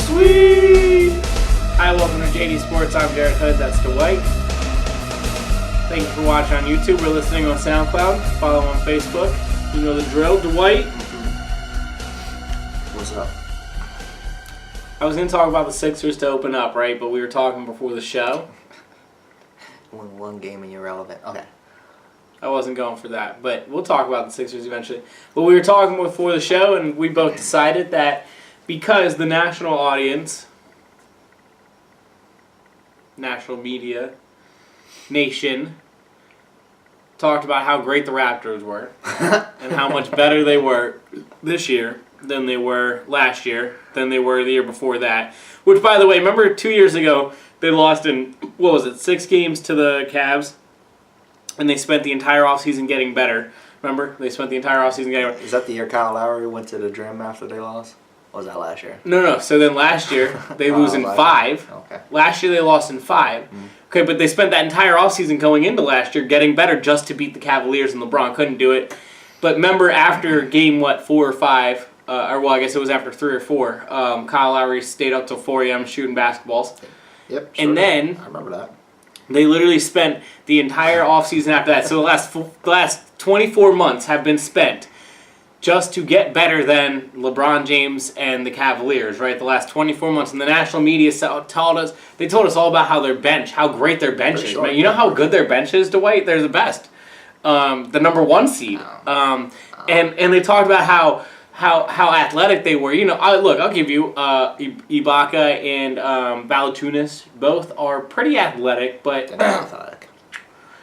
Sweet! Hi, welcome to JD Sports. I'm Jarrett Hood. That's Dwight. Thank you for watching on YouTube. We're listening on SoundCloud. Follow on Facebook. You know the drill. Dwight. What's up? I was going to talk about the Sixers to open up, right? But we were talking before the show. One game and you're relevant. Okay. I wasn't going for that, but we'll talk about the Sixers eventually. But we were talking before the show, and we both decided that because the national audience, national media, nation, talked about how great the Raptors were and how much better they were this year than they were last year, than they were the year before that. Which, by the way, remember 2 years ago, they lost in, 6 games to the Cavs? And they spent the entire offseason getting better. Remember? They spent the entire offseason getting better. Is that the year Kyle Lowry went to the gym after they lost? Or was that last year? No. So then last year, they lose in 5. Okay. Last year, they lost in 5. Okay, but they spent that entire offseason going into last year getting better just to beat the Cavaliers, and LeBron couldn't do it. But remember, after game, 4 or 5, I guess it was after 3 or 4, Kyle Lowry stayed up till 4 a.m. shooting basketballs. Yep. Sure. And then I remember that. They literally spent the entire offseason after that. So the last 24 months have been spent just to get better than LeBron James and the Cavaliers, right? The last 24 months. And the national media told us all about how great their bench is. Sure. Man, you know how good their bench is, Dwight? They're the best. The number 1 seed. And they talked about how athletic they were. You know, I'll give you Ibaka and Valanciunas. Both are pretty athletic, but They're not athletic.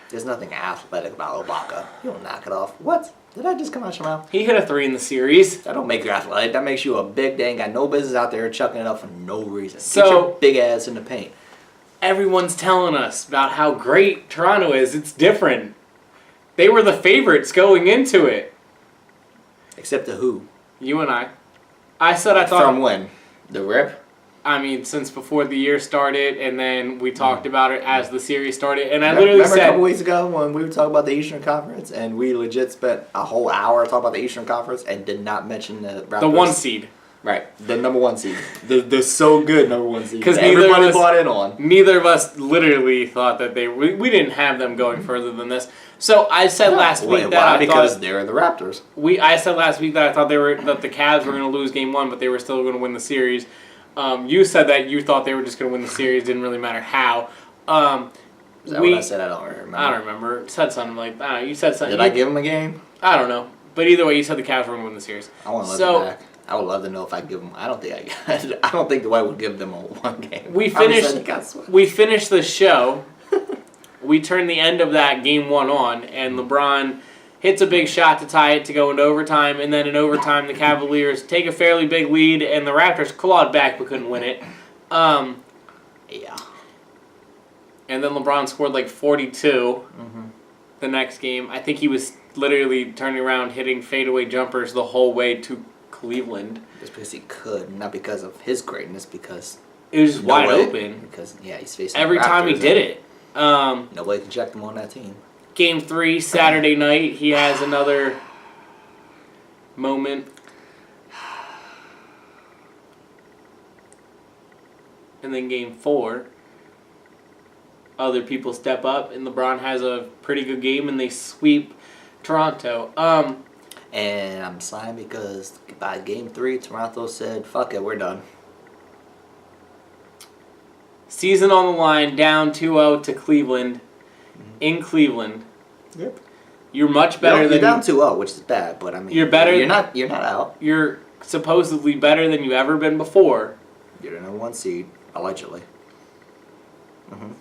There's nothing athletic about Ibaka. You don't knock it off. What? Did that just come out your mouth? He hit a 3 in the series. That don't make you athletic. That makes you a big dang got no business out there chucking it up for no reason. So, get your big ass in the paint. Everyone's telling us about how great Toronto is. It's different. They were the favorites going into it. Except the who? You and I said I thought... From when? The rip? I mean, since before the year started, and then we talked about it as the series started, and I Remember literally said... a couple weeks ago when we were talking about the Eastern Conference, and we legit spent a whole hour talking about the Eastern Conference and did not mention the Raptors? The 1 seed. Right, the number 1 seed. They're so good, number 1 seed. Because everybody bought in on. Neither of us literally thought that we didn't have them going further than this. So I said last week that because they're the Raptors. I said last week that I thought that the Cavs were going to lose game 1, but they were still going to win the series. You said that you thought they were just going to win the series. Didn't really matter how. Is that what I said? I don't remember. I don't remember. Said something like that. You said something. Did I give them a game? I don't know. But either way, you said the Cavs were going to win the series. I want to look back. I would love to know if I give them. I don't think Dwight would give them a 1 game. We finished the show. We turned the end of that game 1 on, and LeBron hits a big shot to tie it to go into overtime, and then in overtime the Cavaliers take a fairly big lead, and the Raptors clawed back but couldn't win it. Yeah. And then LeBron scored like 42 the next game. I think he was literally turning around, hitting fadeaway jumpers the whole way to Cleveland. Just because he could, not because of his greatness, because it was just wide open. Because he's facing every time he did it. Nobody can check him on that team. Game 3, Saturday night, he has another moment. And then game 4, other people step up, and LeBron has a pretty good game, and they sweep Toronto. And I'm sighing because by game 3, Toronto said, fuck it, we're done. Season on the line, down 2-0 to Cleveland. In Cleveland. Yep. You're much better than... You're down 2-0, which is bad, but I mean... You're better... You're not out. You're supposedly better than you ever been before. You're the number 1 seed, allegedly.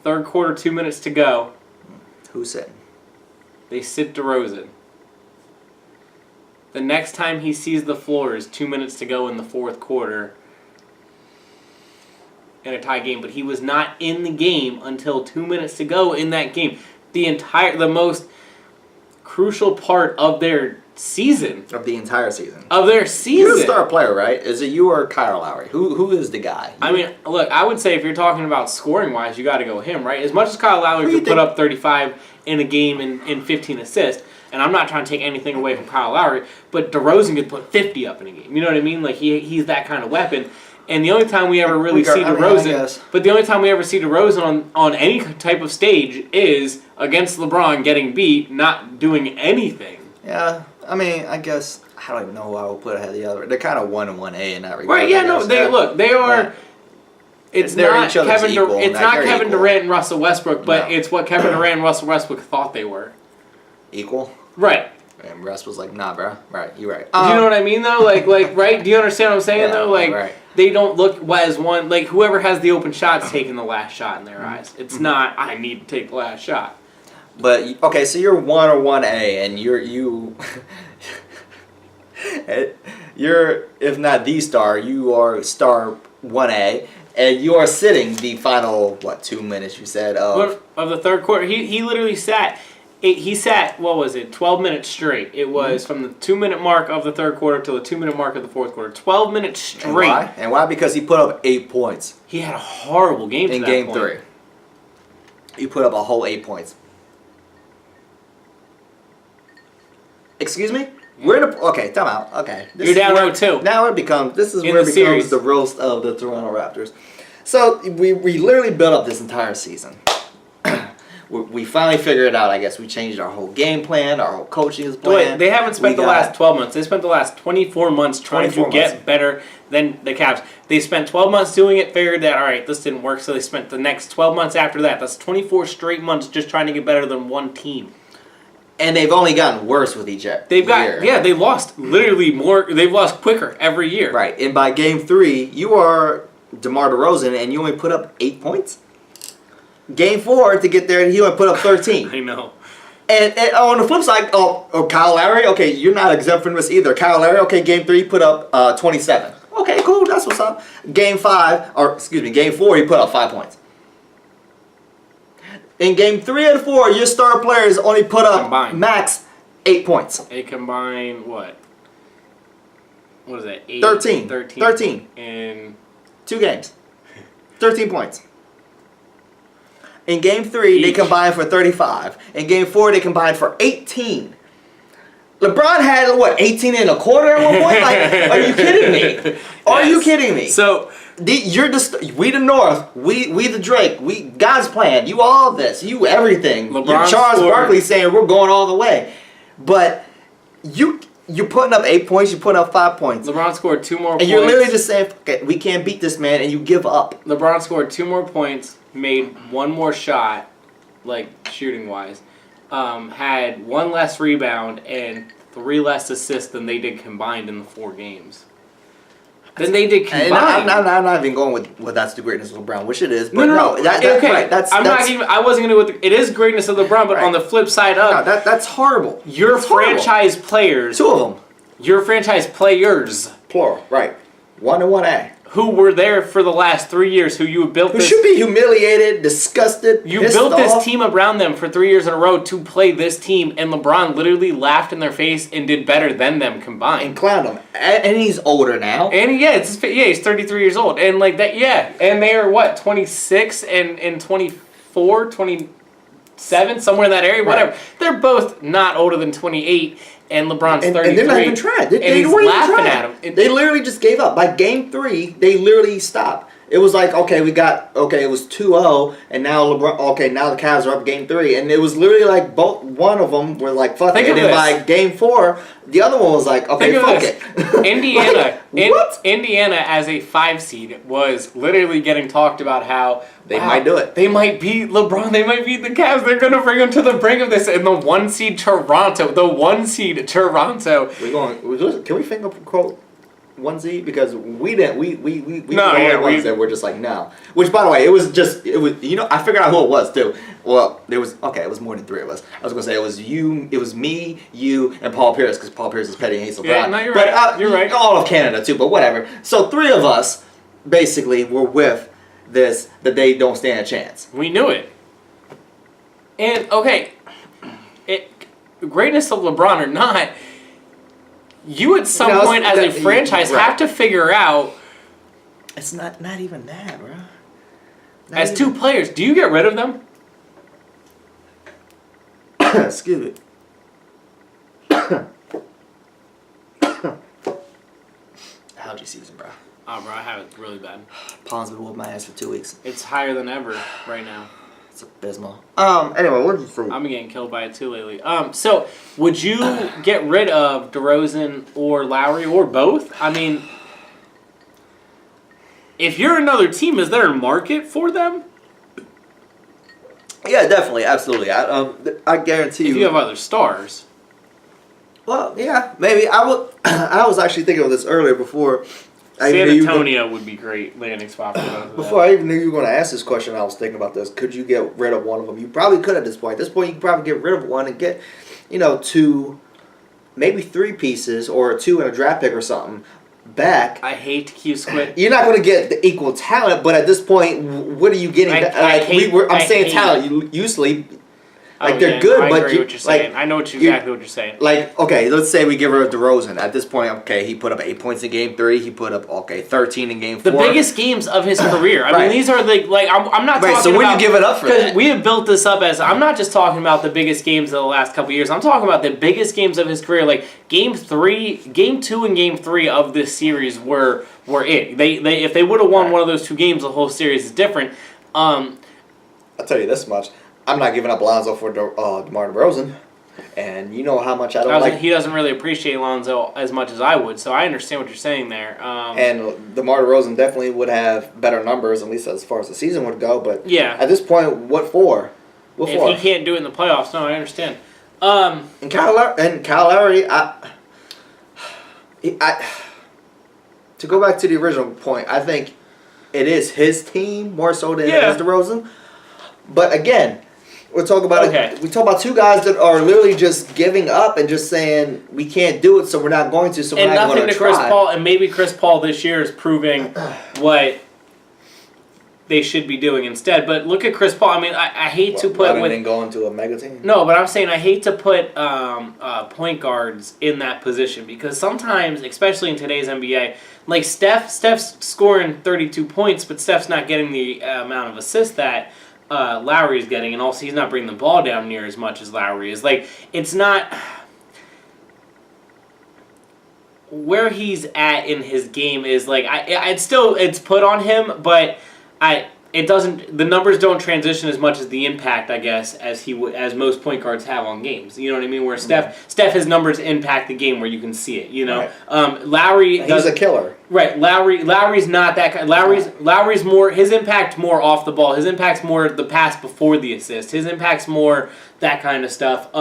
Third quarter, 2 minutes to go. Who's sitting? They sit DeRozan. The next time he sees the floor is 2 minutes to go in the fourth quarter in a tie game, but he was not in the game until 2 minutes to go in that game. The most crucial part of their season. Of the entire season. Of their season. You're the star player, right? Is it you or Kyle Lowry? Who is the guy? I mean, look, I would say if you're talking about scoring-wise, you got to go him, right? As much as Kyle Lowry could put up 35 in a game and 15 assists, and I'm not trying to take anything away from Kyle Lowry, but DeRozan could put 50 up in a game. You know what I mean? Like, he's that kind of weapon. And the only time we ever really see DeRozan, but the only time we ever see DeRozan on any type of stage is against LeBron getting beat, not doing anything. Yeah, I mean, I guess I don't even know who I would put ahead of the other. They're kind of 1 and 1A in that regard. Right? Yeah, no, they are. Yeah. It's They're not each other's Kevin. equal, It's not Kevin equal. Durant and Russell Westbrook, but No. it's what Kevin Durant and Russell Westbrook thought they were. Equal? Right. And Russ was like, nah, bro. Right, you're right. Do you know what I mean, though? Like, right? Do you understand what I'm saying, though? Like, right. they don't look as one. Like, whoever has the open shot's taking the last shot in their eyes. It's not, I need to take the last shot. But, okay, so you're 1 or 1A, and you're, if not the star, you are star 1A, and you are sitting the final, 2 minutes, you said, Of the third quarter. He literally sat, what was it, 12 minutes straight. It was from the 2-minute mark of the third quarter to the 2-minute mark of the fourth quarter. 12 minutes straight. And why? Because he put up 8 points. He had a horrible game in game 3. He put up a whole 8 points. Excuse me? We're in okay, time out. Okay. You're down 0-2. Now it becomes, this is In where it the becomes series. the roast of the Toronto Raptors. So, we literally built up this entire season. We finally figured it out, I guess. We changed our whole game plan, our whole coaching plan. They haven't spent the last 12 months. They spent the last 24 months trying to get better than the Cavs. They spent 12 months doing it, figured that, all right, this didn't work, so they spent the next 12 months after that. That's 24 straight months just trying to get better than one team. And they've only gotten worse with each year. They lost literally more. They've lost quicker every year. Right, and by game 3, you are DeMar DeRozan, and you only put up 8 points? Game 4, to get there, he only put up 13. I know. And on the flip side, Kyle Lowry, okay, you're not exempt from this either. Kyle Lowry, okay, game 3, put up 27. Okay, cool, that's what's up. Game 4, he put up 5 points. In game 3 and 4, your star players only put up max 8 points. They combine what? What is that? 13. 13. In 2 games. 13 points. In game 3, they combined for 35. In game 4, they combined for 18. LeBron had, 18 and a quarter at one point? Like, are you kidding me? Are you kidding me? So, we the North, we the Drake, we God's plan, you all this, you everything. You're Charles Barkley saying we're going all the way. But you're putting up 8 points, you're putting up 5 points. LeBron scored 2 more points. And you're literally just saying, okay, we can't beat this man, and you give up. LeBron scored 2 more points, made 1 more shot, like shooting-wise, had 1 less rebound, and 3 less assists than they did combined in the 4 games. Then they did combined. I'm not even going with that's the greatness of LeBron, which it is. But no, that's right. I wasn't going to. It is greatness of LeBron, but on the flip side of that's horrible. Your franchise players, 2 of them, your franchise players, plural, right? 1 and 1A. Who were there for the last 3 years? Who you built? Who should be humiliated, disgusted. You built this team around them for 3 years in a row to play this team, and LeBron literally laughed in their face and did better than them combined. And clowned them. And he's older now. And he's 33 years old. And like that, and they are what, 26 and 24, 27, somewhere in that area, whatever. They're both not older than 28. And LeBron's 33. And they're not even trying. They weren't laughing at him. They literally just gave up. By game 3, they literally stopped. It was like, okay, it was 2-0, and now now the Cavs are up game 3. And it was literally like one of them were like, fuck it. And then by game 4, the other one was like, okay, fuck it. Indiana, what? Indiana as a 5 seed was literally getting talked about how they might do it. They might beat LeBron. They might beat the Cavs. They're going to bring them to the brink of this. And the 1 seed Toronto. Can we finger quote 1Z? Because we didn't. We ones that were just like no. Which, by the way, it was I figured out who it was too. Well, it was more than 3 of us. I was gonna say it was me, you, and Paul Pierce, because Paul Pierce is petty and hates LeBron. Yeah, no, you're right. You're right. All of Canada too, but whatever. So 3 of us basically were with this that they don't stand a chance. We knew it. And greatness of LeBron or not, you at some point as a franchise have to figure out. It's not even that, bro. As 2 players, do you get rid of them? Excuse me. Allergy season, bro. Oh, bro, I have it really bad. Pawn's been whooping my ass for 2 weeks. It's higher than ever right now. It's abysmal. Anyway, what's the fruit? I'm getting killed by it too lately. So would you get rid of DeRozan or Lowry or both? I mean, if you're another team, is there a market for them? Yeah, definitely, absolutely. I guarantee you. If you have other stars. Well, yeah, maybe I would. I was actually thinking of this earlier before. San Antonio would be great landing spot for both of Before I even knew you were going to ask this question, I was thinking about this. Could you get rid of one of them? You probably could at this point. At this point, you could probably get rid of one and get, 2, maybe 3 pieces or 2 and a draft pick or something back. I hate to keep squid. You're not going to get the equal talent, but at this point, what are you getting? I'm saying talent. Usually, they're good, I but agree what you're saying. I know exactly what you're saying. Okay, let's say we give her DeRozan. At this point, okay, he put up 8 points in Game 3. He put up 13 in Game 4. The biggest games of his career. I mean, these are I'm not talking about. So when you give it up for that? Because we have built this up as I'm not just talking about the biggest games of the last couple of years. I'm talking about the biggest games of his career. Like Game 2, and Game 3 of this series were it. They if they would have won one of those 2 games, the whole series is different. I'll tell you this much. I'm not giving up Lonzo for DeMar DeRozan, and you know how much I don't like. He doesn't really appreciate Lonzo as much as I would, so I understand what you're saying there. And DeMar DeRozan definitely would have better numbers, at least as far as the season would go. But yeah, at this point, what for? If he can't do it in the playoffs, no, I understand. And Kyle Lowry, to go back to the original point, I think it is his team more so than it is DeRozan. But again. We talk about 2 guys that are literally just giving up and just saying we can't do it, so we're not going to. So we're not going to try. Chris Paul, and maybe Chris Paul this year is proving what they should be doing instead. But look at Chris Paul. I mean, I hate to put rather than going to a mega team. No, but I'm saying I hate to put point guards in that position because sometimes, especially in today's NBA, like Steph's scoring 32 points, but Steph's not getting the amount of assists that Lowry is getting, and also he's not bringing the ball down near as much as Lowry is. Like, it's not where he's at in his game is like it's put on him, but it doesn't. The numbers don't transition as much as the impact, I guess, as as most point guards have on games. You know what I mean? Where Steph his numbers impact the game where you can see it. You know, right. Lowry he's a killer. Right, Lowry's not that kind. Lowry's more his impact more off the ball. His impact's more the pass before the assist. His impact's more that kind of stuff,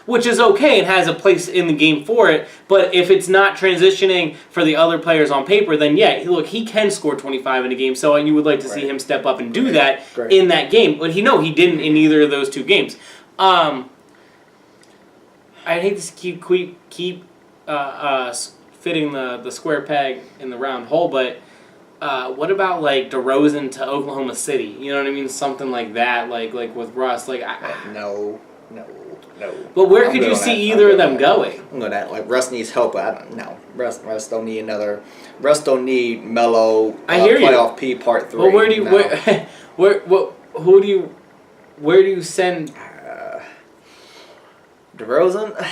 which is okay and has a place in the game for it. But if it's not transitioning for the other players on paper, then look, he can score 25 in a game. So you would like to see him step up and do that in that game. But he didn't in either of those 2 games. I'd hate to keep fitting the square peg in the round hole, but what about like DeRozan to Oklahoma City? You know what I mean? Something like that, like with Russ. No. But where could you see either of them going? I'm going that like Russ needs help. But I don't know. Russ don't need another. Russ don't need Melo. I hear playoff P part 3. Well, where do you where do you send DeRozan?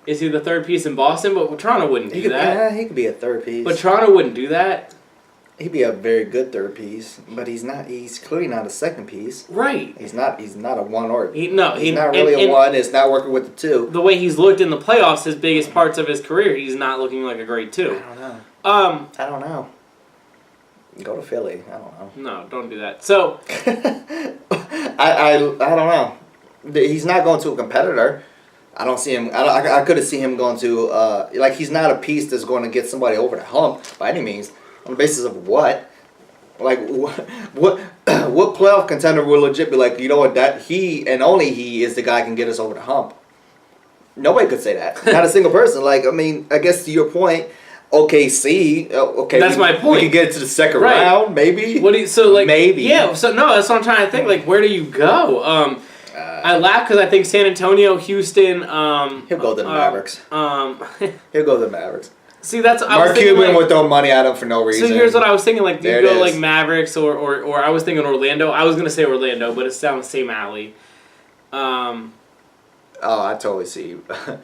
Is he the 3rd piece in Boston? But Toronto wouldn't do that. Yeah, he could be a 3rd piece. But Toronto wouldn't do that. He'd be a very good 3rd piece, but he's not. He's clearly not a 2nd piece. Right. He's not a 1 or. He's not really a 1. It's not working with the 2. The way he's looked in the playoffs, his biggest parts of his career, he's not looking like a great 2. I don't know. Go to Philly. I don't know. No, don't do that. So. I don't know. He's not going to a competitor. I don't see him. I could have seen him going to he's not a piece that's going to get somebody over the hump by any means. On the basis of what? Like what playoff contender will legit be like? You know what? That he and only he is the guy who can get us over the hump. Nobody could say that. Not a single person. Like I mean, I guess to your point, OKC. Okay, that's my point. We could get to the 2nd round, maybe. Maybe. Yeah. So no, that's what I'm trying to think. Like, where do you go? I laugh because I think San Antonio, Houston. He'll go to the Mavericks. He'll go to the Mavericks. See, that's Mark Cuban would throw money at him for no reason. So here's what I was thinking: like, do you go like Mavericks or I was thinking Orlando. I was gonna say Orlando, but it's down the same alley. Oh, I totally see. I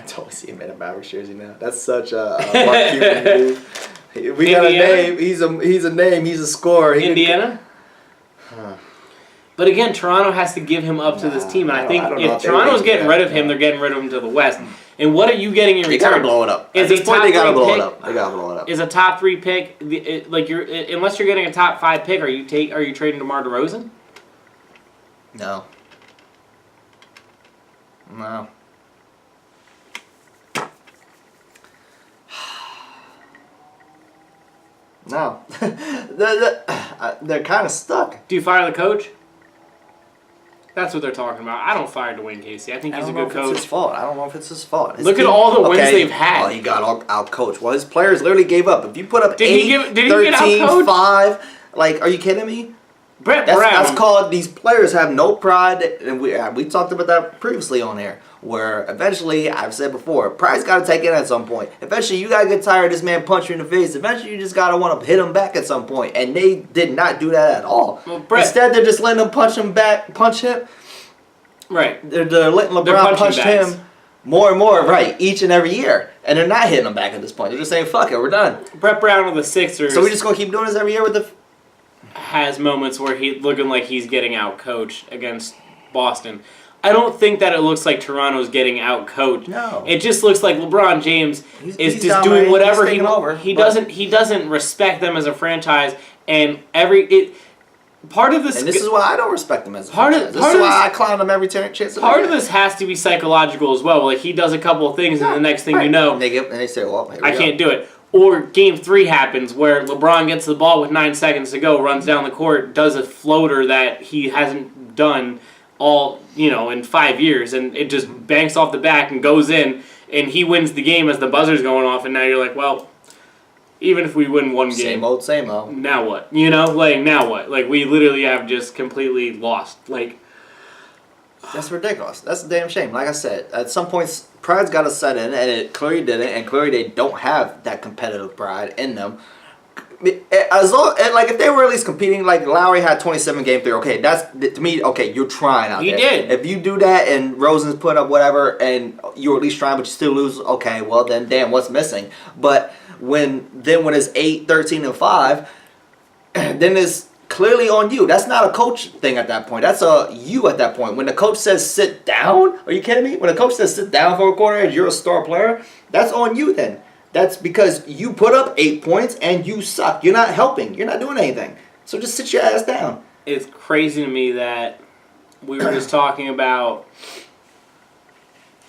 totally see him in a Mavericks jersey now. That's such a Mark Cuban move. We got a name. He's a name. He's a scorer. Indiana? But again, Toronto has to give him up to this team. And I think if Toronto's getting rid of him, they're getting rid of him to the West. And what are you getting in return? They gotta blow it up. At this point, they gotta blow it up. They gotta blow it up. Is a top 3 pick unless you're getting a top 5 pick? Are you trading DeMar DeRozan? No. No. No. They're kind of stuck. Do you fire the coach? That's what they're talking about. I don't fire Dwayne Casey. I think he's a good coach. It's his fault. I don't know if it's his fault. Look at all the wins they've had. Oh, he got out coached. Well, his players literally gave up. If you put up 8, did he 13, 5, like, are you kidding me? Brett Brown. That's called these players have no pride, and we talked about that previously on air. Where eventually, I've said before, pride's got to take it at some point. Eventually, you got to get tired of this man punching you in the face. Eventually, you just got to want to hit him back at some point. And they did not do that at all. Well, Instead, they're just letting him punch him. Right. They're letting LeBron punch him more and more, right, each and every year. And they're not hitting him back at this point. They're just saying, fuck it, we're done. Brett Brown with the Sixers. So we're just going to keep doing this every year with the... Has moments where he's looking like he's getting out-coached against Boston. I don't think that it looks like Toronto's getting out-coached. No. It just looks like LeBron James is just doing whatever he wants. He doesn't respect them as a franchise, and part of this. And this is why I don't respect them as a franchise. This is why I clown them every chance. Part of this has to be psychological as well. Like he does a couple of things, and the next thing you know, and they say, "Well, I can't do it." Or Game 3 happens where LeBron gets the ball with 9 seconds to go, runs down the court, does a floater that he hasn't done in 5 years, and it just banks off the back and goes in, and he wins the game as the buzzer's going off, and now you're like, well, even if we win one game, same old. Now what? Now what? Like we literally have just completely lost. Like that's ridiculous. That's a damn shame. Like I said, at some points, pride's got to set in, and it clearly didn't, and clearly they don't have that competitive pride in them. If they were at least competing, like Lowry had 27 game 3, okay, that's to me, okay, you're trying out there. He did. If you do that and Rosen's put up whatever, and you're at least trying, but you still lose, okay, well then, damn, what's missing? But when it's 8, 13, and 5, then it's clearly on you. That's not a coach thing at that point. That's you at that point. When the coach says sit down, are you kidding me? When the coach says sit down for a quarter and you're a star player, that's on you then. That's because you put up 8 points and you suck. You're not helping. You're not doing anything. So just sit your ass down. It's crazy to me that we were just talking about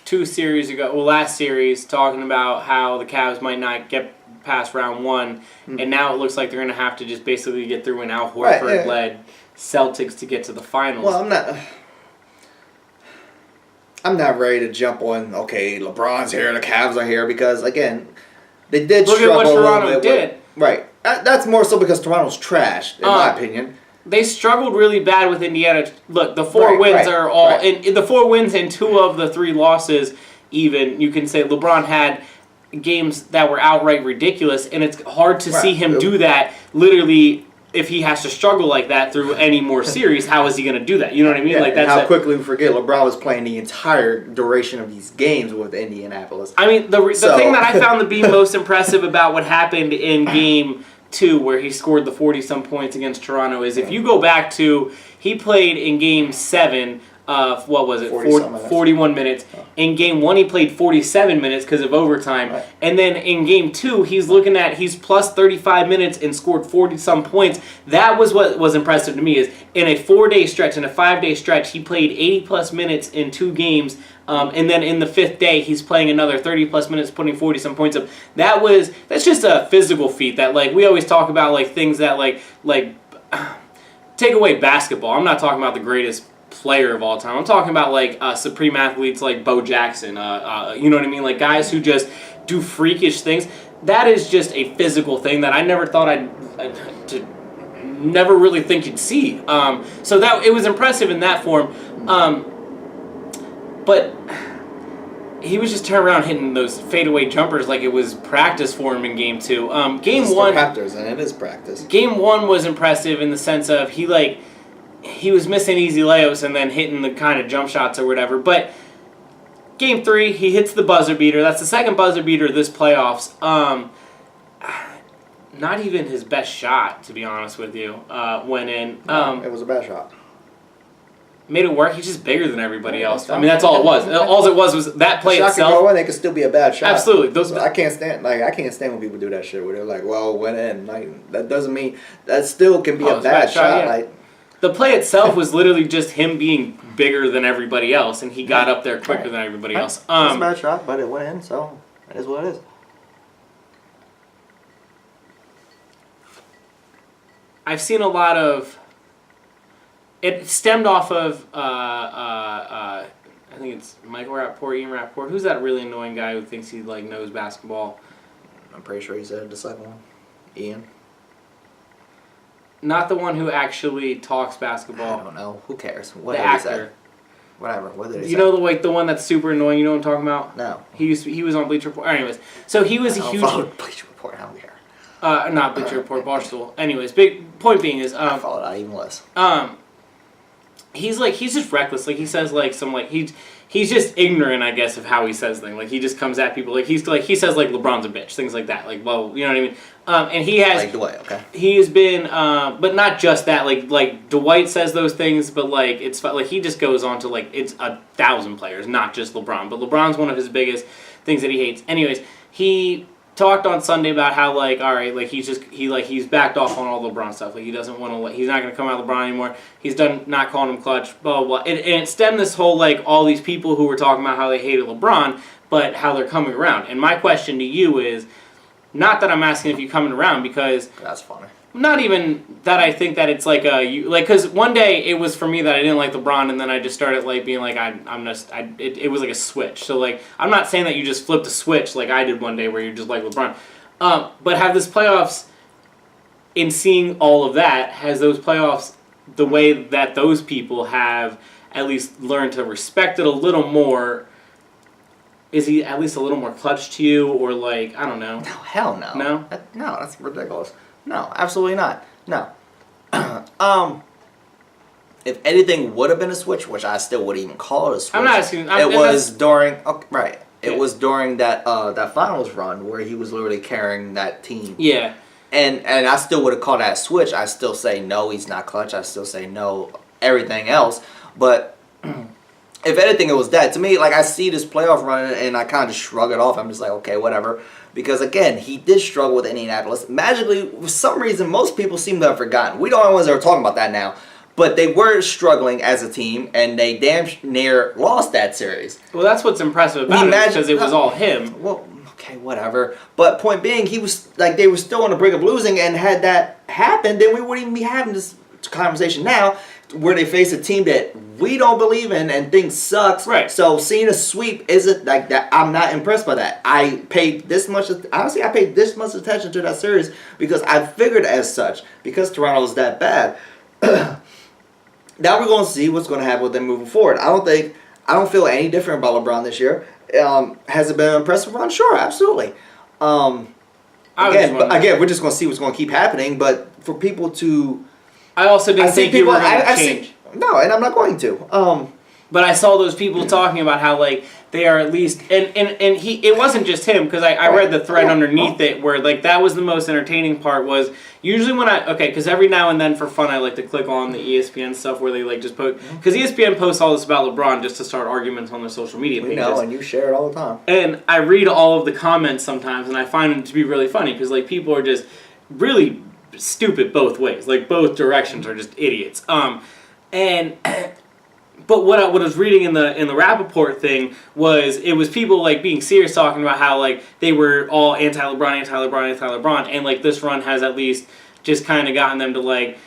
2 series ago, last series, talking about how the Cavs might not get past round 1, and now it looks like they're going to have to just basically get through an Al Horford-led Celtics to get to the finals. Well, I'm not ready to jump on, okay, LeBron's here, the Cavs are here, because, again, they did struggle at what Toronto did. Right. That's more so because Toronto's trash, in my opinion. They struggled really bad with Indiana. Look, the 4 wins are all... In the 4 wins and 2 of the 3 losses, even, you can say LeBron had games that were outright ridiculous, and it's hard to see him do that literally. If he has to struggle like that through any more series, how is he going to do that? You know what I mean? Yeah, like that's how quickly we forget LeBron was playing the entire duration of these games with Indianapolis. I mean, the thing that I found to be most impressive about what happened in Game 2, where he scored the 40-some points against Toronto, is if you go back to, he played in Game 7, 41 minutes. In Game 1, he played 47 minutes because of overtime. Right. And then in Game 2, he's plus 35 minutes and scored 40-some points. That was what was impressive to me, is in a 4-day stretch, in a 5-day stretch, he played 80-plus minutes in 2 games. And then in the 5th day, he's playing another 30-plus minutes, putting 40-some points up. That's just a physical feat that, like, we always talk about, like, things that, like take away basketball. I'm not talking about the greatest player of all time. I'm talking about like supreme athletes like Bo Jackson. You know what I mean? Like guys who just do freakish things. That is just a physical thing that I never thought I'd never really think you'd see. So that it was impressive in that form. But he was just turning around hitting those fadeaway jumpers like it was practice for him in Game 2. Game 1, Raptors, and it is practice. Game 1 was impressive in the sense of he was missing easy layups and then hitting the kind of jump shots or whatever. But Game 3, he hits the buzzer beater. That's the second buzzer beater this playoffs. not even his best shot, to be honest with you, went in. It was a bad shot. Made it work. He's just bigger than everybody else. I mean, that's all it was. All it was that play the shot itself. Could go in, it could still be a bad shot. Absolutely. So I can't stand when people do that shit where they're like, well, went in. Like, that doesn't mean that still can be a bad shot. Yeah. Like, the play itself was literally just him being bigger than everybody else, and he got up there quicker than everybody else. It's a bad shot, but it went in, so it is what it is. I've seen a lot of. It stemmed off of, I think it's Michael Rappaport, Ian Rappaport. Who's that really annoying guy who thinks he like knows basketball? I'm pretty sure he said the second one. Ian. Not the one who actually talks basketball. I don't know. Who cares? The actor. Whatever. What did he say? You know the one that's super annoying. You know what I'm talking about? No. He was on Bleacher Report. Anyways, so he was a huge. Bleacher Report. I don't care. Not Bleacher Report. Barstool. Anyways, big point being is I followed that even less. He's just reckless. Like he says he's just ignorant, I guess, of how he says things. Like he just comes at people he says like LeBron's a bitch, things like that. Like, well, you know what I mean? And he has like Dwight, okay. He has been, but not just that. Like Dwight says those things, but like it's like he just goes on to like it's 1,000 players, not just LeBron. But LeBron's one of his biggest things that he hates. Anyways, he talked on Sunday about how like all right, like he's backed off on all LeBron stuff. Like he doesn't want to. He's not going to come out LeBron anymore. He's done not calling him clutch. Blah blah. And it stemmed this whole like all these people who were talking about how they hated LeBron, but how they're coming around. And my question to you is, not that I'm asking if you're coming around because that's funny. Not even that I think that it's like because one day it was for me that I didn't like LeBron and then I just started like being like it was like a switch. So like I'm not saying that you just flipped a switch like I did one day where you're just like LeBron, but have this playoffs. In seeing all of that, has those playoffs the way that those people have at least learned to respect it a little more? Is he at least a little more clutch to you, or like I don't know? No, hell no. No, no, that's ridiculous. No, absolutely not. No. If anything would have been a switch, which I still wouldn't even call it a switch. I'm not asking. It was during right. It was during that finals run where he was literally carrying that team. Yeah. And I still would have called that a switch. I still say no, he's not clutch. I still say no, everything else. But if anything, it was that. To me, like, I see this playoff run, and I kind of shrug it off. I'm just like, okay, whatever. Because, again, he did struggle with Indianapolis. Magically, for some reason, most people seem to have forgotten. We the only ones that are talking about that now. But they were struggling as a team, and they damn near lost that series. Well, that's what's impressive about it, because it was all him. Well, okay, whatever. But point being, he was like they were still on the brink of losing, and had that happened, then we wouldn't even be having this conversation now, where they face a team that we don't believe in and think sucks. Right. So seeing a sweep isn't like that. I'm not impressed by that. I paid this much attention to that series because I figured as such, because Toronto is that bad. Now we're going to see what's going to happen with them moving forward. I don't feel any different about LeBron this year. Has it been an impressive run? Sure, absolutely. Again, we're just going to see what's going to keep happening. But for people to, I also didn't think you were going to change. No, and I'm not going to. But I saw those people talking about how like they are at least and he it wasn't just him because I read the thread underneath it where like that was the most entertaining part was usually when because every now and then for fun I like to click on the ESPN stuff where they like just post because ESPN posts all this about LeBron just to start arguments on their social media pages. We know, and you share it all the time. And I read all of the comments sometimes and I find them to be really funny because like people are just really stupid both ways, like both directions are just idiots. But what I was reading in the Rappaport thing was it was people like being serious talking about how like they were all anti-LeBron, and like this run has at least just kind of gotten them to like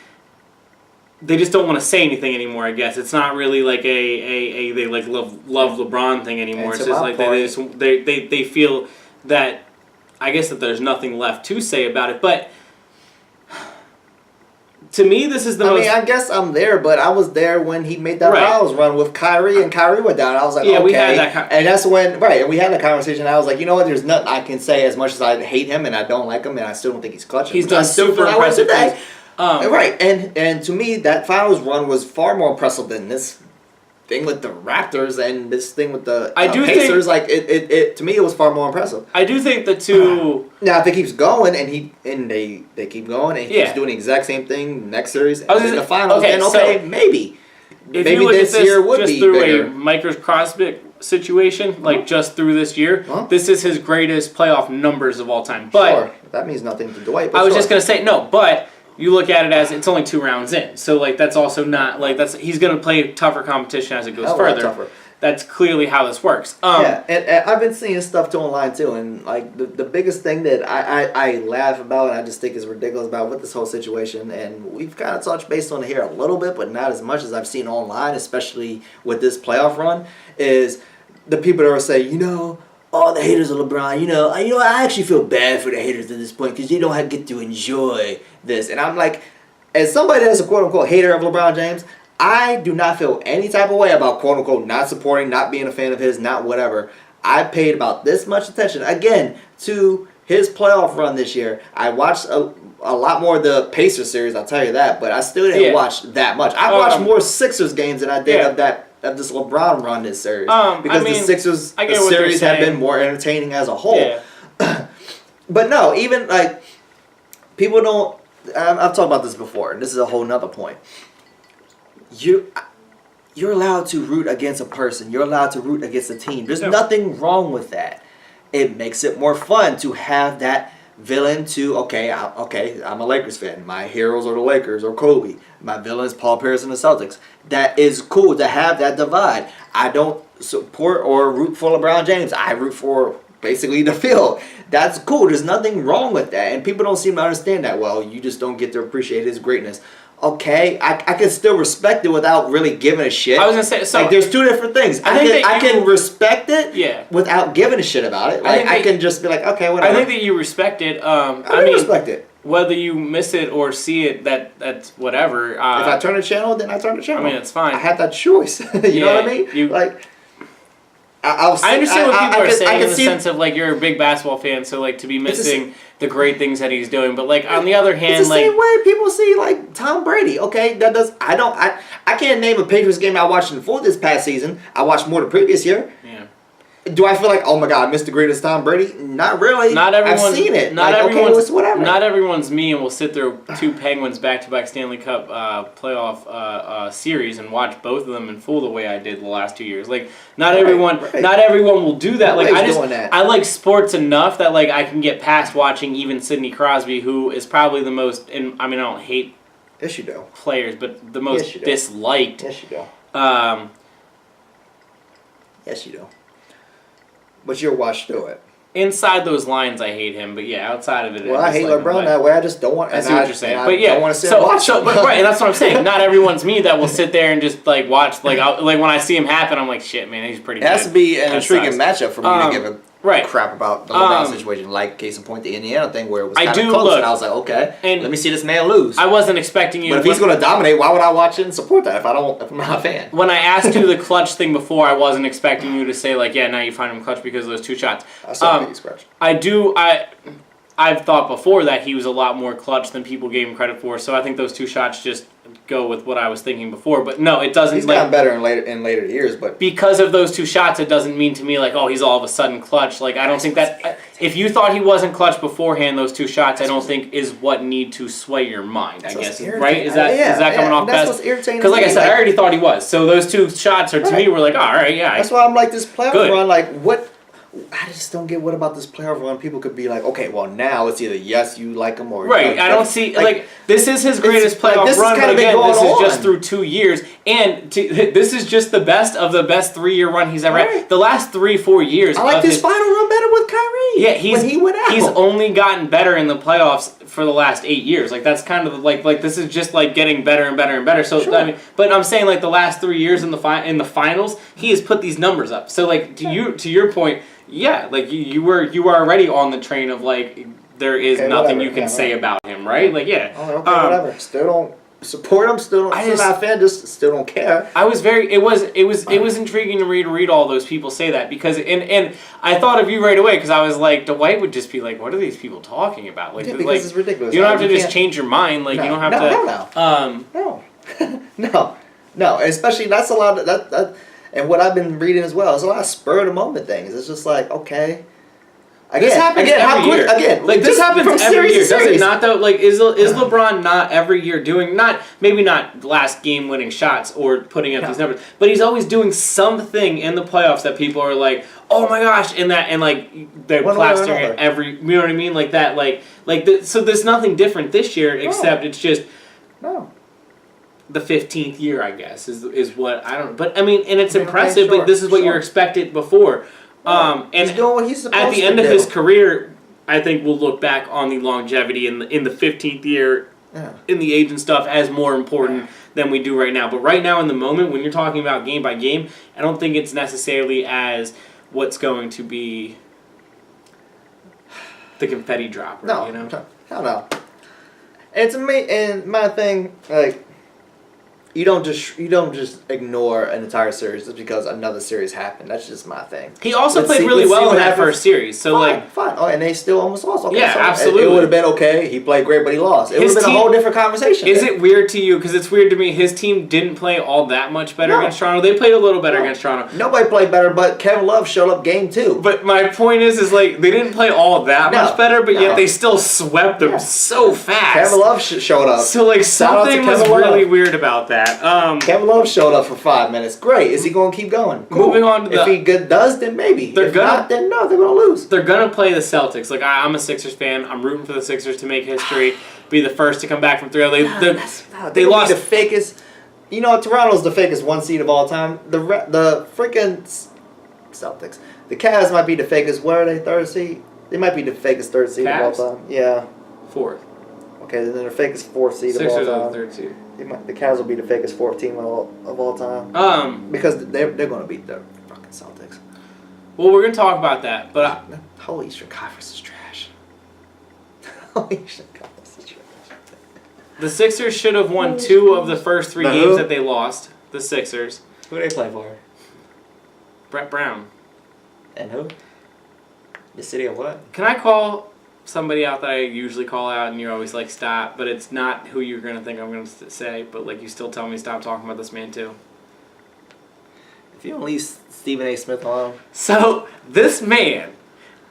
they just don't want to say anything anymore. I guess it's not really like a they like love LeBron thing anymore. It's just like they feel that I guess that there's nothing left to say about it, but. To me, this is the most... I guess I'm there, but I was there when he made that finals run with Kyrie, and Kyrie went down. I was like, okay. We had that and that's when... and we had that conversation, and I was like, you know what, there's nothing I can say as much as I hate him, and I don't like him, and I still don't think he's clutch. He's done super impressive things. And to me, that finals run was far more impressive than this thing with the Raptors and this thing with the think, Pacers, like it to me it was far more impressive. I do think the two. Now if it keeps going and they keep going and he keeps doing the exact same thing next series and in the finals, then maybe this year would be through bigger. a microscopic situation, like just through this year, this is his greatest playoff numbers of all time. But sure, that means nothing to Dwight. I was just gonna say no, but. You look at it as it's only 2 rounds in, so like that's also not like he's gonna play tougher competition as it goes further. Tougher. That's clearly how this works. And I've been seeing stuff too online too, and like the biggest thing that I laugh about and I just think is ridiculous about with this whole situation, and we've kind of touched base on it here a little bit, but not as much as I've seen online, especially with this playoff run, is the people that are saying, all the haters of LeBron, I actually feel bad for the haters at this point because you don't get to enjoy this. And I'm like, as somebody that's a quote-unquote hater of LeBron James, I do not feel any type of way about quote-unquote not supporting, not being a fan of his, not whatever. I paid about this much attention, again, to his playoff run this year. I watched a lot more of the Pacers series, I'll tell you that, but I still didn't watch that much. I watched more Sixers games than I did of this LeBron run this series. Because the Sixers series have been more entertaining as a whole. Yeah. But no, even like people don't. I've talked about this before, and this is a whole nother point. You're allowed to root against a person. You're allowed to root against a team. There's nothing wrong with that. It makes it more fun to have that villain to, I'm a Lakers fan. My heroes are the Lakers or Kobe. My villain is Paul Pierce and the Celtics. That is cool to have that divide. I don't support or root for LeBron James. I root for basically the field. That's cool. There's nothing wrong with that. And people don't seem to understand that. Well, you just don't get to appreciate his greatness. Okay, I can still respect it without really giving a shit. I was gonna say, like there's two different things. I can respect it without giving a shit about it. Like I can just be like, okay, whatever. I think that you respect it. I mean, respect it. Whether you miss it or see it, that's whatever. If I turn the channel, then I turn the channel. I mean, it's fine. I had that choice. You know what I mean? I understand what people are saying in the sense of like you're a big basketball fan, so like to be missing the great things that he's doing, but like on the other hand, it's the same way people see like Tom Brady. Okay, I can't name a Patriots game I watched in full this past season. I watched more the previous year. Yeah. Do I feel like, oh my God, I missed the greatest Tom Brady? Not really. Not everyone. I've seen it. Not everyone's whatever. Not everyone's me, and will sit through 2 Penguins back-to-back Stanley Cup playoff series and watch both of them in full the way I did the last 2 years. Like not everyone will do that. Like I like sports enough that like I can get past watching even Sidney Crosby, who is probably the most. And I mean I don't hate. Yes, you do. Players, but the most disliked. Yes, you do. Yes, you do. But you'll watch through it. Inside those lines, I hate him, but yeah, outside of it, well, I hate LeBron that way. I just don't want. I see what you're saying, but yeah, don't want to sit and watch him. But right, and that's what I'm saying. Not everyone's me that will sit there and just like watch. Like when I see him happen, I'm like, shit, man, he's pretty. It has to be an intriguing matchup for me to give a crap about the LeBron situation. Like case in point, the Indiana thing where it was kind of close, and I was like, okay, let me see this man lose. I wasn't expecting you. But if he's going to dominate, why would I watch it and support that if I'm not a fan? When I asked you the clutch thing before, I wasn't expecting you to say like, yeah, now you find him clutch because of those 2 shots. I saw he's clutch. I've thought before that he was a lot more clutch than people gave him credit for, so I think those 2 shots just go with what I was thinking before. But no, it doesn't. He's gotten better in later years, but because of those 2 shots, it doesn't mean to me like, oh, he's all of a sudden clutch. Like I don't think that if you thought he wasn't clutch beforehand, those 2 shots, I don't think is what need to sway your mind. I guess right? Is that coming off best? That's what's irritating. Because like I said, I already thought he was. So those 2 shots are to me were like, all right, yeah. That's why I'm like this playoff run. Like what? I just don't get what about this playoff run. People could be like, okay, well now it's either yes you like him or right. I don't see like this is his greatest playoff run, but again, this is just through 2 years, and this is just the best of the best 3-year run he's ever had. The last 3-4 years. I like this final run better with Kyrie. Yeah, when he went out. He's only gotten better in the playoffs for the last 8 years. Like that's kind of like this is just like getting better and better and better. So sure. I mean, but I'm saying like the last 3 years in the finals, he has put these numbers up. So like to your point. Yeah, like you were already on the train of like there is nothing you can say about him, right? Like yeah. Okay, whatever. Still don't support him. Still not a fan. Just still don't care. I was it was intriguing to read all those people say that because and I thought of you right away because I was like Dwight would just be like, what are these people talking about? Like because it's ridiculous. You don't have to just change your mind. Like you don't have to. No. No, especially that's a lot of that, and what I've been reading as well. It's a lot of spur of the moment things. It's just like, okay. This happens every year. Like this happens every year, does it not? Though, like is LeBron not every year doing maybe not last game winning shots or putting up these numbers, but he's always doing something in the playoffs that people are like, oh my gosh, and like they're plastering it every. You know what I mean? Like that, so there's nothing different this year except it's just the 15th year, I guess, is what I don't know. But I mean, and it's impressive. But this is what you're expected before. And he's doing what he's supposed to do. At the end of his career, I think we'll look back on the longevity in the 15th year in the age and stuff as more important than we do right now. But right now in the moment, when you're talking about game by game, I don't think it's necessarily as what's going to be the confetti dropper. No, you know? Hell no. It's and my thing, like, you don't just ignore an entire series just because another series happened. That's just my thing. He also played really well in that first series. So fine. Oh, and they still almost lost. Okay, yeah, so absolutely. It would have been okay. He played great, but he lost. It would have been a whole different conversation. Is it weird to you? Because it's weird to me. His team didn't play all that much better against Toronto. They played a little better against Toronto. Nobody played better, but Kevin Love showed up game 2. But my point is like they didn't play all that much better, but yet they still swept them so fast. Kevin Love showed up. So like something was really weird about that. Kevin Love showed up for 5 minutes. Great. Is he going to keep going? Cool. Moving on to if he does, then maybe. If not, then no, they're going to lose. They're going to play the Celtics. Like I'm a Sixers fan. I'm rooting for the Sixers to make history, be the first to come back from 3-0. They lost the fakest. You know, Toronto's the fakest 1 seed of all time. The freaking Celtics. The Cavs might be the fakest. What are they? 3rd seed? They might be the fakest 3rd seed of all time. Yeah. 4th. Okay, then they're the fakest 4th seed of all time. Sixers are the 3rd seed. The Cavs will be the fakest 4th team of all time. Because they're going to beat the fucking Celtics. Well, we're going to talk about that, but the whole Eastern Conference is trash. The whole Eastern Conference is trash. The Sixers should have won 2 of the first 3 games that they lost. The Sixers. Who do they play for? Brett Brown. And who? The city of what? Can I call somebody out that I usually call out and you're always like, stop, but it's not who you're going to think I'm going to say, but like you still tell me stop talking about this man too. If you don't leave Stephen A. Smith alone. So, this man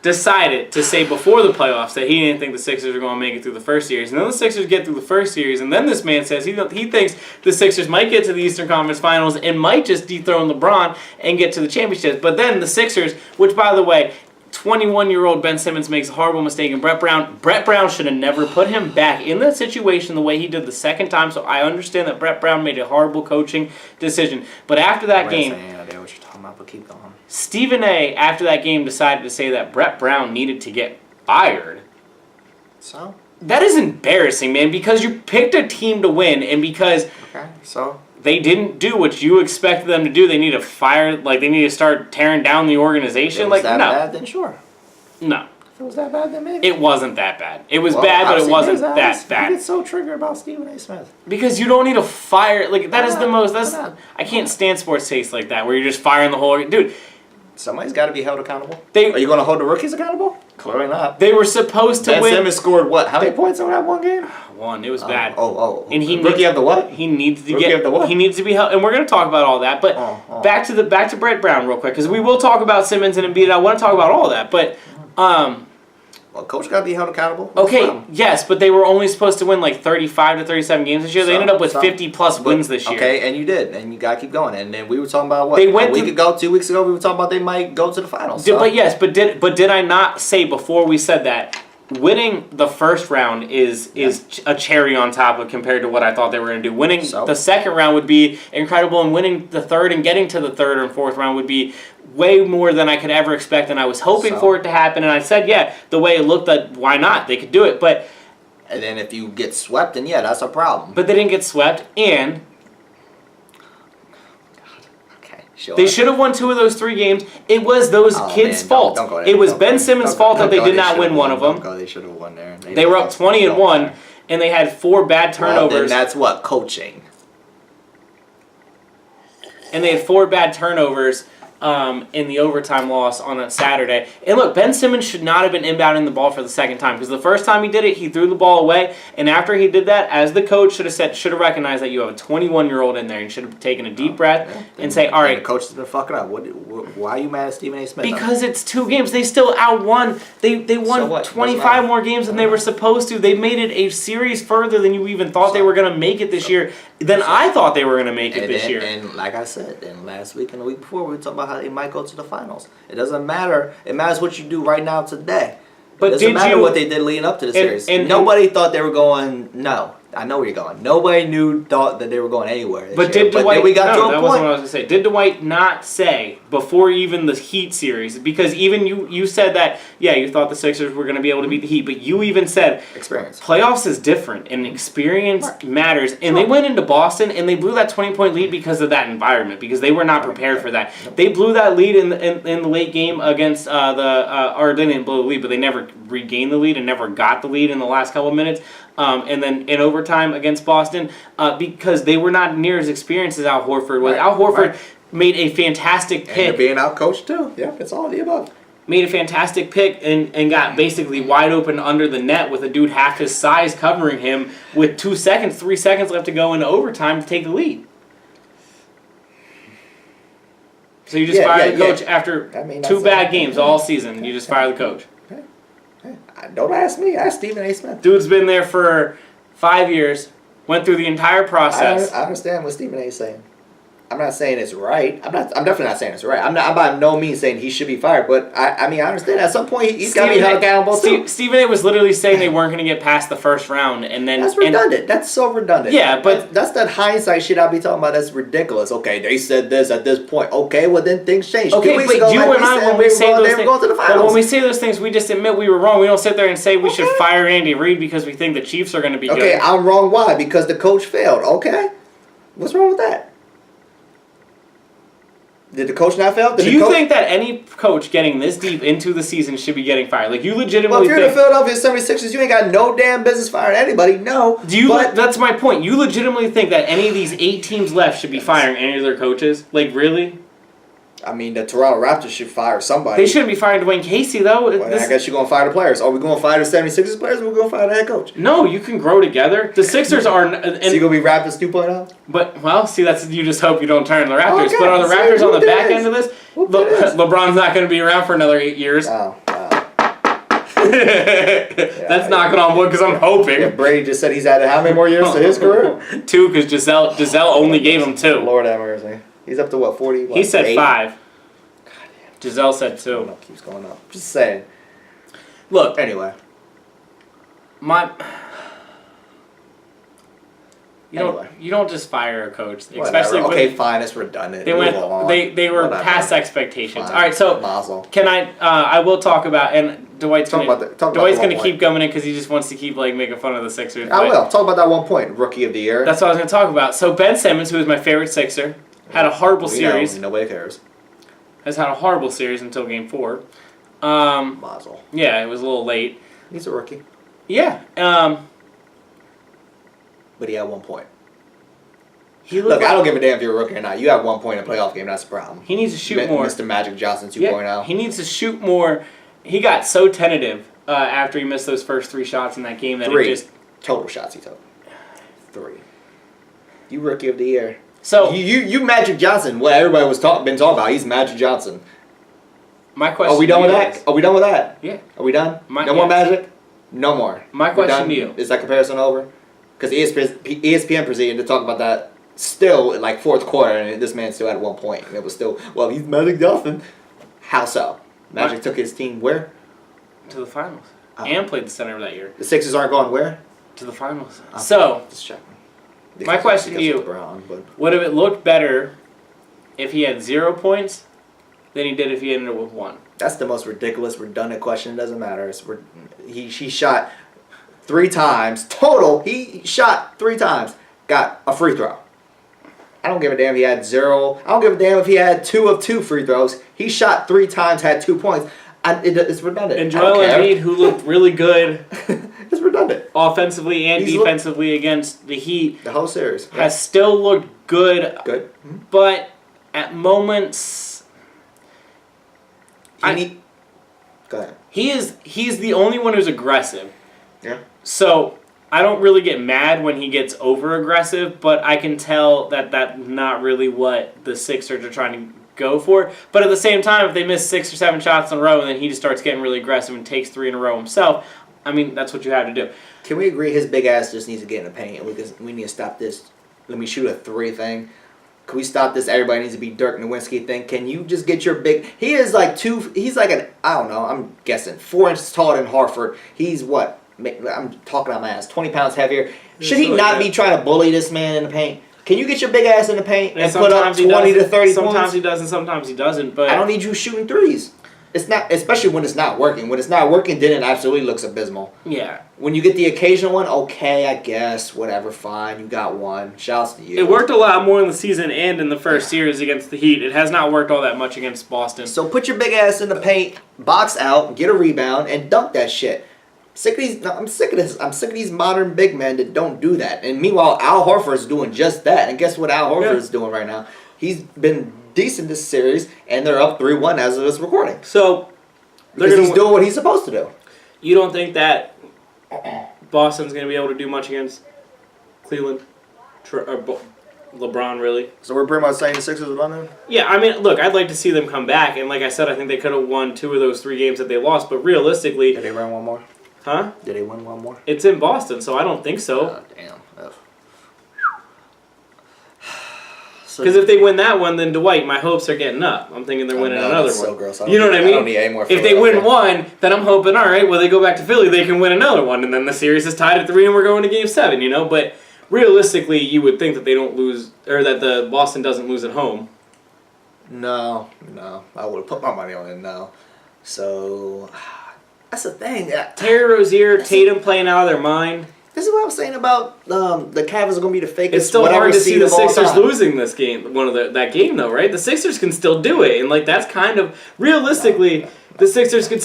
decided to say before the playoffs that he didn't think the Sixers were going to make it through the first series. And then the Sixers get through the first series, and then this man says he thinks the Sixers might get to the Eastern Conference Finals and might just dethrone LeBron and get to the championships. But then the Sixers, which by the way, 21-year-old Ben Simmons makes a horrible mistake, and Brett Brown should have never put him back in that situation the way he did the second time, so I understand that Brett Brown made a horrible coaching decision. But after that game, I know what you're talking about, but keep going. Stephen A., after that game, decided to say that Brett Brown needed to get fired. So? That is embarrassing, man, because you picked a team to win, and because they didn't do what you expected them to do. They need to fire, like they need to start tearing down the organization. If it was that bad, then sure. No. If it was that bad, then maybe. It wasn't that bad. It was bad, but it wasn't that bad. You get so triggered about Stephen A. Smith. Because you don't need to fire, like that is the most, I can't stand sports takes like that, where you're just firing the whole, dude. Somebody's got to be held accountable. Are you going to hold the rookies accountable? Clearly not. They were supposed to win. Ben Simmons scored what? How many points in that one game? 1. It was bad. And he rookie of the what? He needs to rookie of the what? He needs to be held, and we're going to talk about all that. But back to Brett Brown real quick, because we will talk about Simmons and Embiid. I want to talk about all of that, but well, coach got to be held accountable. Okay, yes, but they were only supposed to win like 35 to 37 games this year. They ended up with 50-plus wins this year. Okay, and you did, and you got to keep going. And then we were talking about what? 2 weeks ago, we were talking about they might go to the finals. But did I not say before we said that winning the first round is a cherry on top of compared to what I thought they were going to do. Winning the second round would be incredible, and winning the third and getting to the third and fourth round would be way more than I could ever expect, and I was hoping for it to happen, and I said, yeah, the way it looked, that why not? They could do it, but... And then if you get swept, then yeah, that's a problem. But they didn't get swept, and... They should have won 2 of those 3 games. It was those kids' fault. Don't go there. It was Ben Simmons' fault that they did not win one of them. They should have won there. They were up 20-1, and they had 4 bad turnovers. Well, then that's what? Coaching. And they had 4 bad turnovers in the overtime loss on that Saturday. And look, Ben Simmons should not have been inbounding the ball for the second time because the first time he did it, he threw the ball away. And after he did that, as the coach should have recognized that you have a 21-year-old in there and should have taken a deep breath and say, all right. The coach has been fucking up. Why are you mad at Stephen A. Smith? Because it's 2 games. They still outwon. They won 25 more games than they were supposed to. They made it a series further than you even thought they were going to make it this year. Than I thought they were going to make it this year. And like I said, and last week and the week before, we were talking about how they might go to the finals. It doesn't matter. It matters what you do right now today. But it doesn't matter what they did leading up to the series. And nobody thought they were going, no. I know where you're going. Nobody thought that they were going anywhere. But did Dwight? We got to a point. That wasn't what I was gonna say. Did Dwight not say before even the Heat series? Because even you said that you thought the Sixers were going to be able to beat the Heat, but you even said experience. Playoffs is different, and experience matters. And they went into Boston and they blew that 20-point lead because of that environment. Because they were not prepared for that. They blew that lead in the late game against or they didn't blow the lead, but they never regained the lead and never got the lead in the last couple of minutes. And then in overtime against Boston, because they were not near as experienced as Al Horford was. Right. Al Horford made a fantastic pick. And being out-coached too. Yeah, it's all of the above. Made a fantastic pick and got basically wide open under the net with a dude half his size covering him with 3 seconds left to go into overtime to take the lead. So you just fire the coach after 2 bad games all season. You just fire the coach. Don't ask me. Ask Stephen A. Smith. Dude's been there for 5 years. Went through the entire process. I understand what Stephen A. is saying. I'm not saying it's right. I'm definitely not saying it's right. I'm by no means saying he should be fired. But I understand at some point he's got to be held accountable too. Stephen A. was literally saying they weren't going to get past the first round, and then that's redundant. That's so redundant. Yeah, but that's that hindsight shit I be talking about. That's ridiculous. Okay, they said this at this point. Okay, well then things changed. Okay, but you and I, when we say those things, but when we say those things, we just admit we were wrong. We don't sit there and say we should fire Andy Reid because we think the Chiefs are going to be good. Okay, I'm wrong. Why? Because the coach failed. Okay, what's wrong with that? Did the coach not fail? Do you think that any coach getting this deep into the season should be getting fired? Like, you legitimately Well, if you're the Philadelphia 76ers, you ain't got no damn business firing anybody. No. That's my point. You legitimately think that any of these 8 teams left should be firing any of their coaches? Like, really? I mean, the Toronto Raptors should fire somebody. They shouldn't be firing Dwayne Casey, though. Well, I guess you're going to fire the players. Are we going to fire the 76ers players or are we going to fire the head coach? No, you can grow together. The Sixers are... So you're going to be Raptors 2.0? But, well, see, you just hope you don't turn the Raptors. Okay, but are the Raptors on the back end of this? LeBron's not going to be around for another 8 years. Oh, That's knocking on wood because I'm hoping. Yeah, Brady just said he's added how many more years to his career? 2, because Giselle only gave him 2. Lord have mercy. He's up to what, 40? He said 5. Giselle said 2. Keeps going up. Just saying. Look. Anyway. You don't just fire a coach. Whatever. Especially fine, it's redundant. They were past expectations. Fine. All right, so Mazel. Can I will talk about, and Dwight's going to keep coming in because he just wants to keep making fun of the Sixers. I will. Talk about that one point, Rookie of the Year. That's what I was going to talk about. So Ben Simmons, who is my favorite Sixer, had a horrible series. Nobody cares. Has had a horrible series until Game 4. Mazel. Yeah, it was a little late. He's a rookie. Yeah. But he had 1 point. Look, I don't give a damn if you're a rookie or not. You have 1 point in a playoff game. That's a problem. He needs to shoot more. Mr. Magic Johnson 2.0. He needs to shoot more. He got so tentative after he missed those first 3 shots in that game that 3 it just... total shots he took. 3. You Rookie of the Year. So you Magic Johnson. What everybody was been talking about. He's Magic Johnson. My question. Are we done with that? Are we done with that? Yeah. Are we done? No more Magic. No more. My question to you is that comparison over? Because ESPN proceeded to talk about that still in fourth quarter, and this man still had 1 point, and it was still he's Magic Johnson. How so? Magic took his team where? To the finals. And played the center that year. The Sixers aren't going where? To the finals. So just checking. My question to you, would have it looked better if he had 0 points than he did if he ended up with 1? That's the most ridiculous, redundant question. It doesn't matter. He shot 3 times. Total, he shot 3 times. Got a free throw. I don't give a damn if he had 0. I don't give a damn if he had 2 of 2 free throws. He shot 3 times, had 2 points. It's redundant. And Joel Embiid, who looked really good. It's redundant. Offensively and defensively against the Heat. The whole series. Has still looked good. Good. But at moments, Go ahead. He's the only one who's aggressive. Yeah. So I don't really get mad when he gets over aggressive, but I can tell that that's not really what the Sixers are trying to go for. But at the same time, if they miss 6 or 7 shots in a row and then he just starts getting really aggressive and takes 3 in a row himself, I mean, that's what you have to do. Can we agree his big ass just needs to get in the paint? We need to stop this. Let me shoot a 3 thing. Can we stop this? Everybody needs to be Dirk Nowitzki thing. Can you just get your big... He is like he's like an... I don't know. I'm guessing. 4 inches taller than Hartford. He's what? I'm talking out my ass. 20 pounds heavier. Should he not be trying to bully this man in the paint? Can you get your big ass in the paint and put up 20 to 30 points? Sometimes he does and sometimes he doesn't. But I don't need you shooting threes. It's not, especially when it's not working. When it's not working, then it absolutely looks abysmal. Yeah. When you get the occasional one, okay, I guess, whatever, fine, you got one. Shouts to you. It worked a lot more in the season and in the first series against the Heat. It has not worked all that much against Boston. So put your big ass in the paint, box out, get a rebound, and dunk that shit. I'm sick of this. I'm sick of these modern big men that don't do that. And meanwhile, Al Horford's doing just that. And guess what Al Horford's doing right now? He's been decent this series, and they're up 3-1 as of this recording. So because he's doing what he's supposed to do. You don't think that Boston's going to be able to do much against Cleveland? LeBron, really? So we're pretty much saying the Sixers are done. Yeah, I mean, look, I'd like to see them come back. And like I said, I think they could have won 2 of those 3 games that they lost. But realistically... Did they win one more? Huh? Did they win one more? It's in Boston, so I don't think so. Oh, damn. Because if they win that one, then Dwight, my hopes are getting up. I'm thinking they're winning another one. So gross. You know what I mean? I don't need any more. If they win one, then I'm hoping, all right, well, they go back to Philly, they can win another one, and then the series is tied at 3 and we're going to Game 7, you know? But realistically, you would think that they don't lose, or that the Boston doesn't lose at home. No. I would have put my money on it, no. So, that's the thing. Terry Rozier, Tatum playing out of their mind. This is what I'm saying about the Cavs are going to be the fakest. It's still hard to see the Sixers losing this game, that game though, right? The Sixers can still do it, and like that's kind of realistically the Sixers could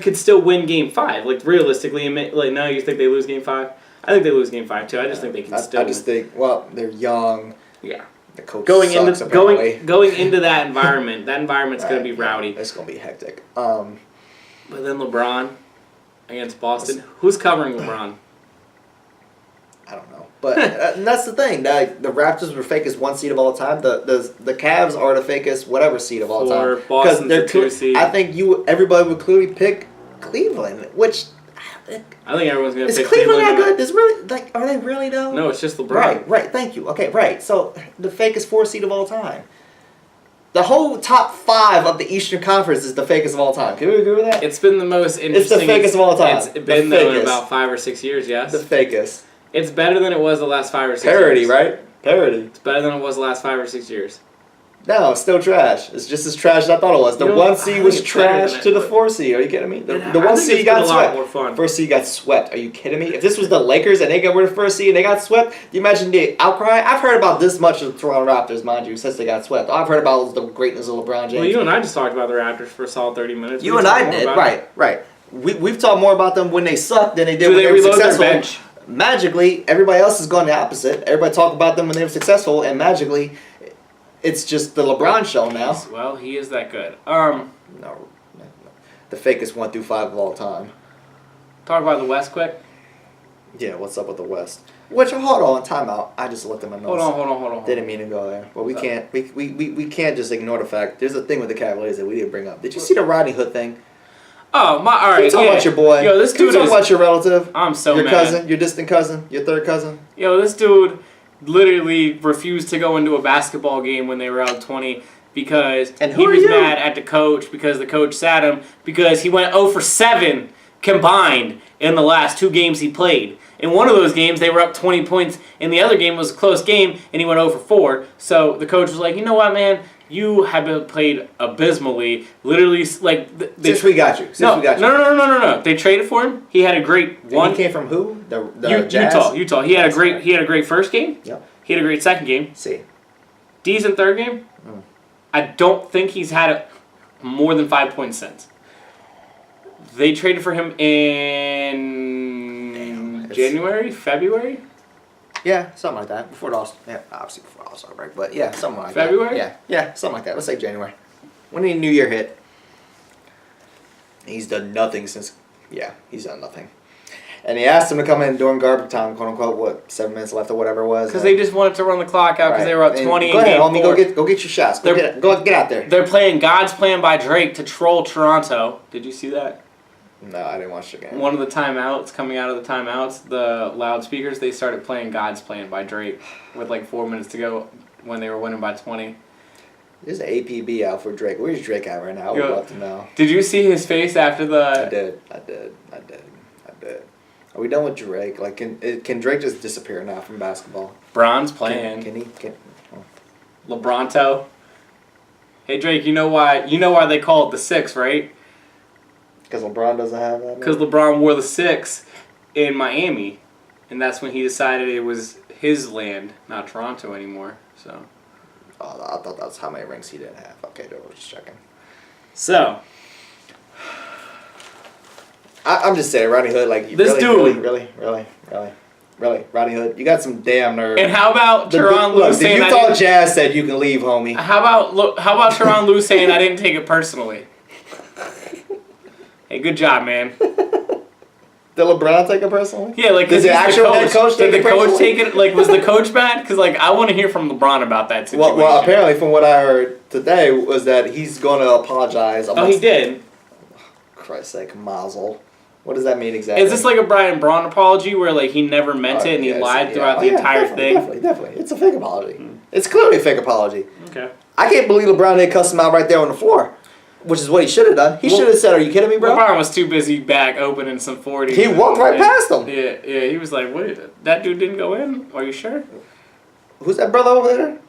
could still win Game 5. Like realistically, like now you think they lose Game 5? I think they lose Game 5 too. I just think they can still. I just think they're young. Yeah. The coach going sucks, into that environment, environment's going to be rowdy. It's going to be hectic. But then LeBron against Boston, who's covering LeBron? I don't know, but that's the thing. The Raptors were fakest 1 seed of all time. The Cavs are the fakest whatever seed of all time. Boston's the 2 seed. I think everybody would clearly pick Cleveland, which I think everyone's gonna pick Cleveland. Is Cleveland that good? Is really are they really though? No, it's just LeBron. Right. Thank you. Okay, right. So the fakest 4 seed of all time. The whole top 5 of the Eastern Conference is the fakest of all time. Can we agree with that? It's been the most interesting. It's the fakest of all time. It's been there in about 5 or 6 years. Yes. The fakest. It's better than it was the last 5 or 6 Parody, years. right? Parody. It's better than it was the last 5 or 6 years. No, it's still trash. It's just as trash as I thought it was. The 1 seed was trash to the 4 seed. Are you kidding me? The 1 seed got swept. First seed got swept. Are you kidding me? If this was the Lakers and they were the first seed and they got swept, do you imagine the outcry? I've heard about this much of the Toronto Raptors, mind you, since they got swept. I've heard about the greatness of LeBron James. Well, you and I just talked about the Raptors for a solid 30 minutes. You and I did. Right. We've talked more about them when they sucked than they did when they were successful. Their bench? Magically, everybody else has gone the opposite. Everybody talk about them when they were successful, and magically, it's just the LeBron show now. Well, he is that good. No. The fakest 1 through 5 of all time. Talk about the West quick. Yeah, what's up with the West? Which, hold on, timeout. I just looked at my notes. Hold on. Didn't mean to go there, but we can't. We can't just ignore the fact. There's a thing with the Cavaliers that we didn't bring up. Did you see the Rodney Hood thing? Oh, all right. Can you talk about your boy? Yo, this dude talk about your relative? I'm so your mad. Cousin, your distant cousin, your third cousin. Yo, this dude literally refused to go into a basketball game when they were out 20 because he was mad at the coach because the coach sat him because he went 0 for 7 combined in the last 2 games he played. In one of those games, they were up 20 points. In the other game, it was a close game, and he went 0 for 4. So the coach was like, you know what, man? You have been played abysmally. Literally, like... Since we got you. No. They traded for him. He had a great one. He came from who? The Jazz? Utah. He had a great first game. Yep. He had a great second game. See. Decent third game. I don't think he's had more than 5 points since. They traded for him in January, February. Yeah, something like that. Before the obviously before the All-Star break, but yeah, something like February? that. Yeah, something like that. Let's say January. When the New Year hit. He's done nothing since. Yeah, he's done nothing. And he asked him to come in during garbage time, quote unquote. 7 minutes left or whatever it was. Because they just wanted to run the clock out because they were up 20. Go ahead, homie. Go get your shots. Go get out there. They're playing "God's Plan" by Drake to troll Toronto. Did you see that? No, I didn't watch the game. One of the timeouts, coming out of the timeouts, the loudspeakers, they started playing "God's Plan" by Drake with like 4 minutes to go when they were winning by 20. There's an APB out for Drake. Where's Drake at right now? I would love to know. Did you see his face after the... I did. Are we done with Drake? Like, can Drake just disappear now from basketball? Bron's playing. Can he? LeBronto. Hey Drake, you know why they call it the 6, right? Because LeBron doesn't have that. Because LeBron wore the 6 in Miami, and that's when he decided it was his land, not Toronto anymore. So. Oh, I thought that's how many rings he didn't have. Okay, I was just checking. So. I'm just saying, Rodney Hood, like, really, Rodney Hood, you got some damn nerve. And how about Tyronn Lue saying the Utah Jazz said you can leave, homie. How about Tyronn Lue saying I didn't take it personally? Hey, good job, man. Did LeBron take it personally? Yeah, like, did the actual head coach take it personally? Did the coach take it? Like, was the coach bad? Because, like, I want to hear from LeBron about that situation. Well, apparently, from what I heard today, was that he's going to apologize. Oh, he did? Christ's sake, mazel. What does that mean exactly? Is this like a Brian Braun apology where, like, he never meant it and he lied throughout the entire thing? Definitely. It's a fake apology. It's clearly a fake apology. Okay. I can't believe LeBron didn't cuss him out right there on the floor, which is what he should have done. He should have said, "Are you kidding me, bro?" LeBron was too busy back opening some 40s. He walked right past him. Yeah. He was like, "What? That dude didn't go in? Are you sure?" Who's that brother over there?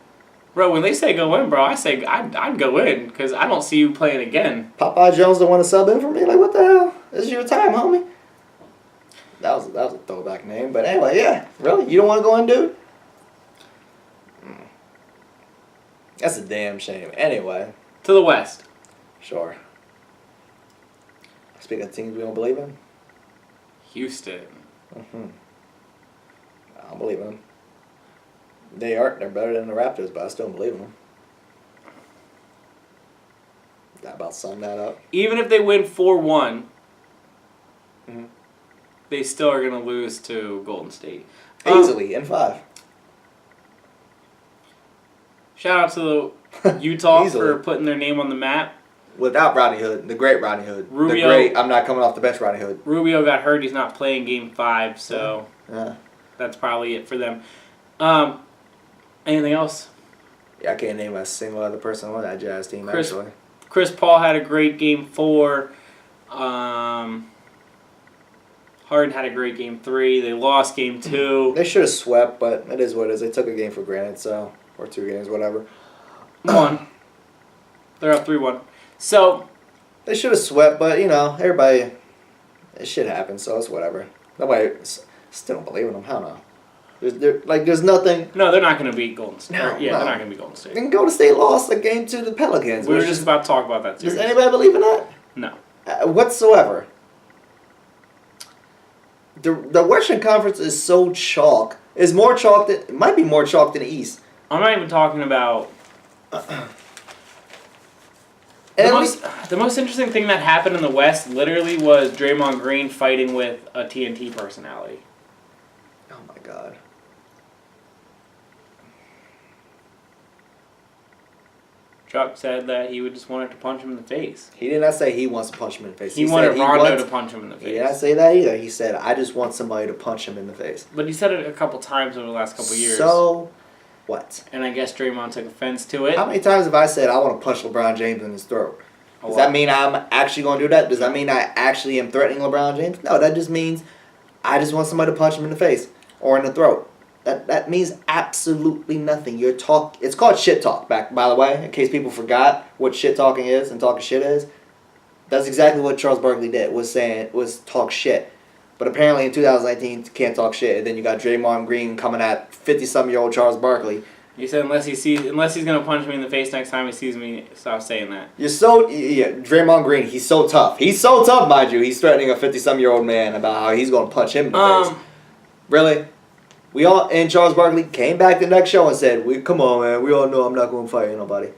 Bro, when they say go in, bro, I say I'd go in because I don't see you playing again. Popeye Jones don't want to sub in for me? Like, what the hell? This is your time, homie. That was a throwback name. But anyway, yeah. Really? You don't want to go in, dude? That's a damn shame. Anyway. To the West. Sure. Speaking of teams we don't believe in? Houston. I don't believe in them. They're better than the Raptors, but I still don't believe in them. That about sum that up? Even if they win 4-1, they still are going to lose to Golden State. Easily, in 5. Shout out to Utah for putting their name on the map. Without Rodney Hood, the great Rodney Hood. Rubio, the great, I'm not coming off the bench Rodney Hood. Rubio got hurt. He's not playing Game 5, so that's probably it for them. Anything else? Yeah, I can't name a single other person on that Jazz team, actually. Chris Paul had a great Game 4. Harden had a great Game 3. They lost Game 2. They should have swept, but it is what it is. They took a game for granted, so... Or 2 games, whatever. 1. They're up 3-1. So... They should have swept, but, you know, everybody... It shit happens, so it's whatever. Nobody... Still don't believe in them. Hell no. There's nothing... No, they're not going to beat Golden State. No. They're not going to beat Golden State. And Golden State lost a game to the Pelicans. We were just about to talk about that series. Does anybody believe in that? No. Whatsoever. The Western Conference is so chalk. It's more chalk than... It might be more chalk than the East. I'm not even talking about... The most interesting thing that happened in the West literally was Draymond Green fighting with a TNT personality. Oh my God. Chuck said that he would just wanted to punch him in the face. He did not say he wants to punch him in the face. He wanted Rondo to punch him in the face. He did not say that either. He said, I just want somebody to punch him in the face. But he said it a couple times over the last couple years. So, what? And I guess Draymond took offense to it. How many times have I said I want to punch LeBron James in his throat? Does that mean I'm actually going to do that? Does that mean I actually am threatening LeBron James? No, that just means I just want somebody to punch him in the face or in the throat. That means absolutely nothing. It's called shit talk, by the way, in case people forgot what shit talking is and talking shit is. That's exactly what Charles Barkley did, was talk shit. But apparently in 2019, you can't talk shit. And then you got Draymond Green coming at 50-some-year-old Charles Barkley. You said unless he's gonna punch me in the face next time he sees me, stop saying that. Draymond Green, he's so tough. He's so tough, mind you. He's threatening a 50-some-year-old man about how he's gonna punch him in the face. Really? And Charles Barkley came back the next show and said, come on, man, we all know I'm not gonna fight nobody.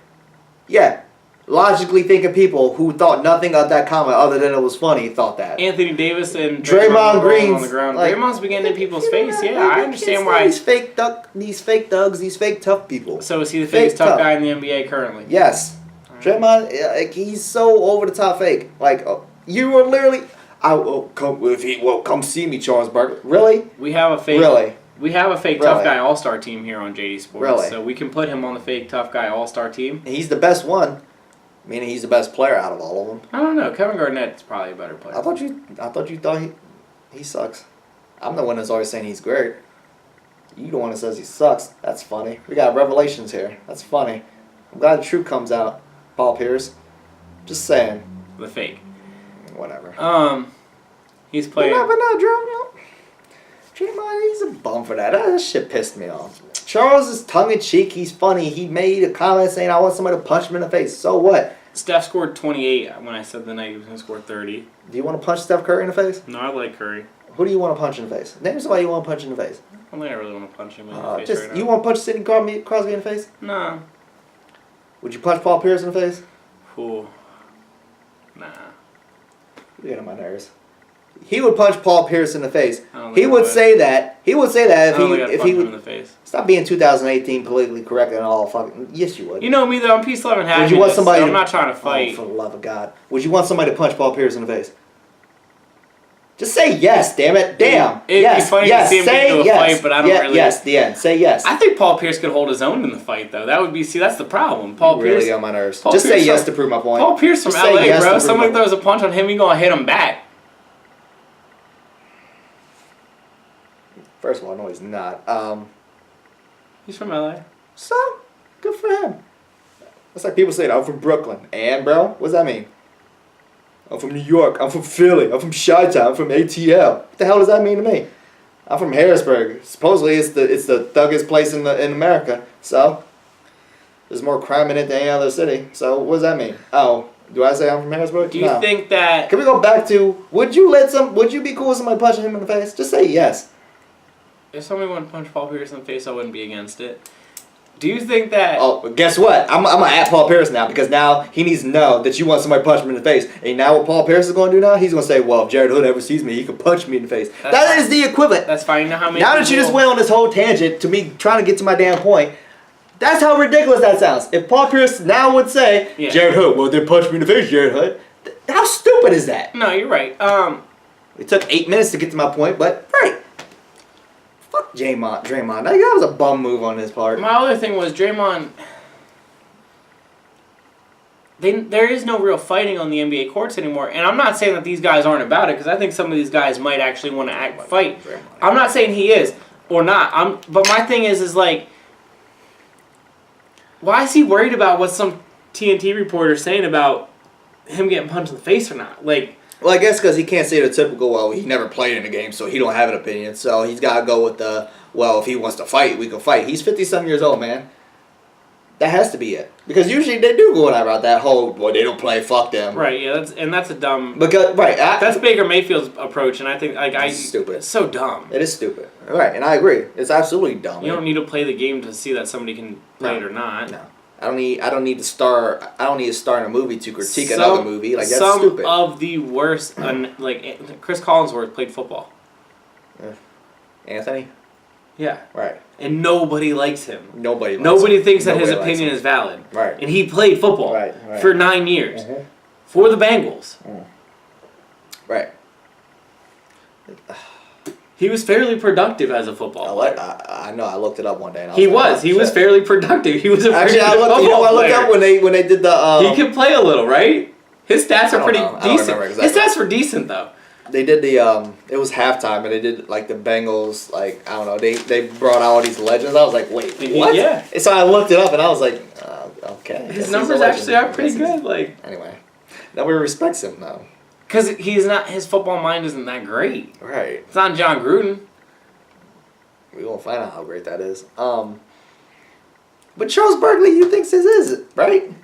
Yeah. logically thinking people who thought nothing of that comment other than it was funny thought that. Anthony Davis and Draymond Green on the ground. like, Draymond's been getting in people's face. Yeah, I understand why. These fake thugs, these fake tough people. So is he the fakest tough guy in the NBA currently? Yes. Draymond, like, he's so over the top fake. Like you were literally, come see me, Charles Barkley. Really? We have a fake. Really? We have a fake tough guy all-star team here on JD Sports. Really? So we can put him on the fake tough guy all-star team. He's the best one. Meaning he's the best player out of all of them. I don't know. Kevin Garnett's probably a better player. I thought you thought he sucks. I'm the one that's always saying he's great. You the one that says he sucks. That's funny. We got revelations here. That's funny. I'm glad the truth comes out. Paul Pierce. Just saying. The fake. Whatever. He's playing. But no, Draymond, he's a bum for that. That shit pissed me off. Charles is tongue-in-cheek. He's funny. He made a comment saying, I want somebody to punch him in the face. So what? Steph scored 28 when I said the night he was going to score 30. Do you want to punch Steph Curry in the face? No, I like Curry. Who do you want to punch in the face? Name somebody you want to punch in the face. I don't think I really want to punch him in the face right now. You want to punch Sidney Crosby in the face? No. Would you punch Paul Pierce in the face? Ooh. Nah. You get on my nerves. He would punch Paul Pierce in the face. He would say that. He would say that if he would in the face. Stop being 2018 politically correct and all fucking. Yes, you would. You know me though. I'm peace, love, and happiness. Would you want somebody? I'm not trying to fight. Oh, for the love of God, would you want somebody to punch Paul Pierce in the face? Just say yes, damn it, damn. It'd be funny to see him get into a fight, but I don't really. Yes, the end. Say yes. I think Paul Pierce could hold his own in the fight, though. That would be that's the problem. Paul Pierce really got on my nerves. Just say yes to prove my point. Paul Pierce from LA, bro. Somebody throws a punch on him, he gonna hit him back. First of all, no, he's not. He's from LA. So, good for him. That's like people saying, I'm from Brooklyn. And, bro, what does that mean? I'm from New York. I'm from Philly. I'm from Chi-Town. I'm from ATL. What the hell does that mean to me? I'm from Harrisburg. Supposedly, it's the thuggest place in America. So, there's more crime in it than any other city. So, what does that mean? Oh, do I say I'm from Harrisburg? Do you think that... Can we go back to, would you be cool with somebody punching him in the face? Just say yes. If somebody wanted to punch Paul Pierce in the face, I wouldn't be against it. Do you think that... Oh, guess what? I'm going to at Paul Pierce now because now he needs to know that you want somebody to punch him in the face. And now what Paul Pierce is going to do now? He's going to say, well, if Jarrett Hood ever sees me, he can punch me in the face. That is the equivalent. That's fine. You know how many now that you just went on this whole tangent to me trying to get to my damn point, that's how ridiculous that sounds. If Paul Pierce now would say, Jarrett Hood, well, then punch me in the face, Jarrett Hood. How stupid is that? No, you're right. It took 8 minutes to get to my point, but right. Fuck Draymond. That was a bum move on his part. My other thing was Draymond. There is no real fighting on the NBA courts anymore, and I'm not saying that these guys aren't about it because I think some of these guys might actually want to fight. I'm not saying he is or not. But my thing is like, why is he worried about what some TNT reporter's saying about him getting punched in the face or not? Like. Well, I guess because he can't say the typical, well, he never played in the game, so he don't have an opinion. So he's got to go with the, well, if he wants to fight, we can fight. He's 50-some years old, man. That has to be it. Because usually they do go about that whole, well, they don't play, fuck them. Right, yeah, that's a dumb... That's Baker Mayfield's approach, and I think, it's stupid. It's so dumb. It is stupid. Right, and I agree. It's absolutely dumb. You don't need to play the game to see that somebody can play it or not. No. I don't need to star in a movie to critique another movie. Like that's stupid. Some of the worst, like Chris Collinsworth played football. Anthony. Yeah. Right. And nobody likes him. Nobody thinks that his opinion is valid. Right. And he played football for 9 years for the Bengals. Right. He was fairly productive as a football player. I know. I looked it up one day. And he was fairly productive. He was a actually. I looked up when they did the. He could play a little, right? His stats are pretty decent. Exactly. His stats were decent though. They did the it was halftime and they did like the Bengals like I don't know they brought out all these legends. I was like, wait, what? Yeah. And so I looked it up and I was like, okay. His numbers actually are pretty good. Like anyway, nobody respects him though. Because his football mind isn't that great. Right. It's not John Gruden. We won't find out how great that is. But Charles Barkley, you think this is it, right?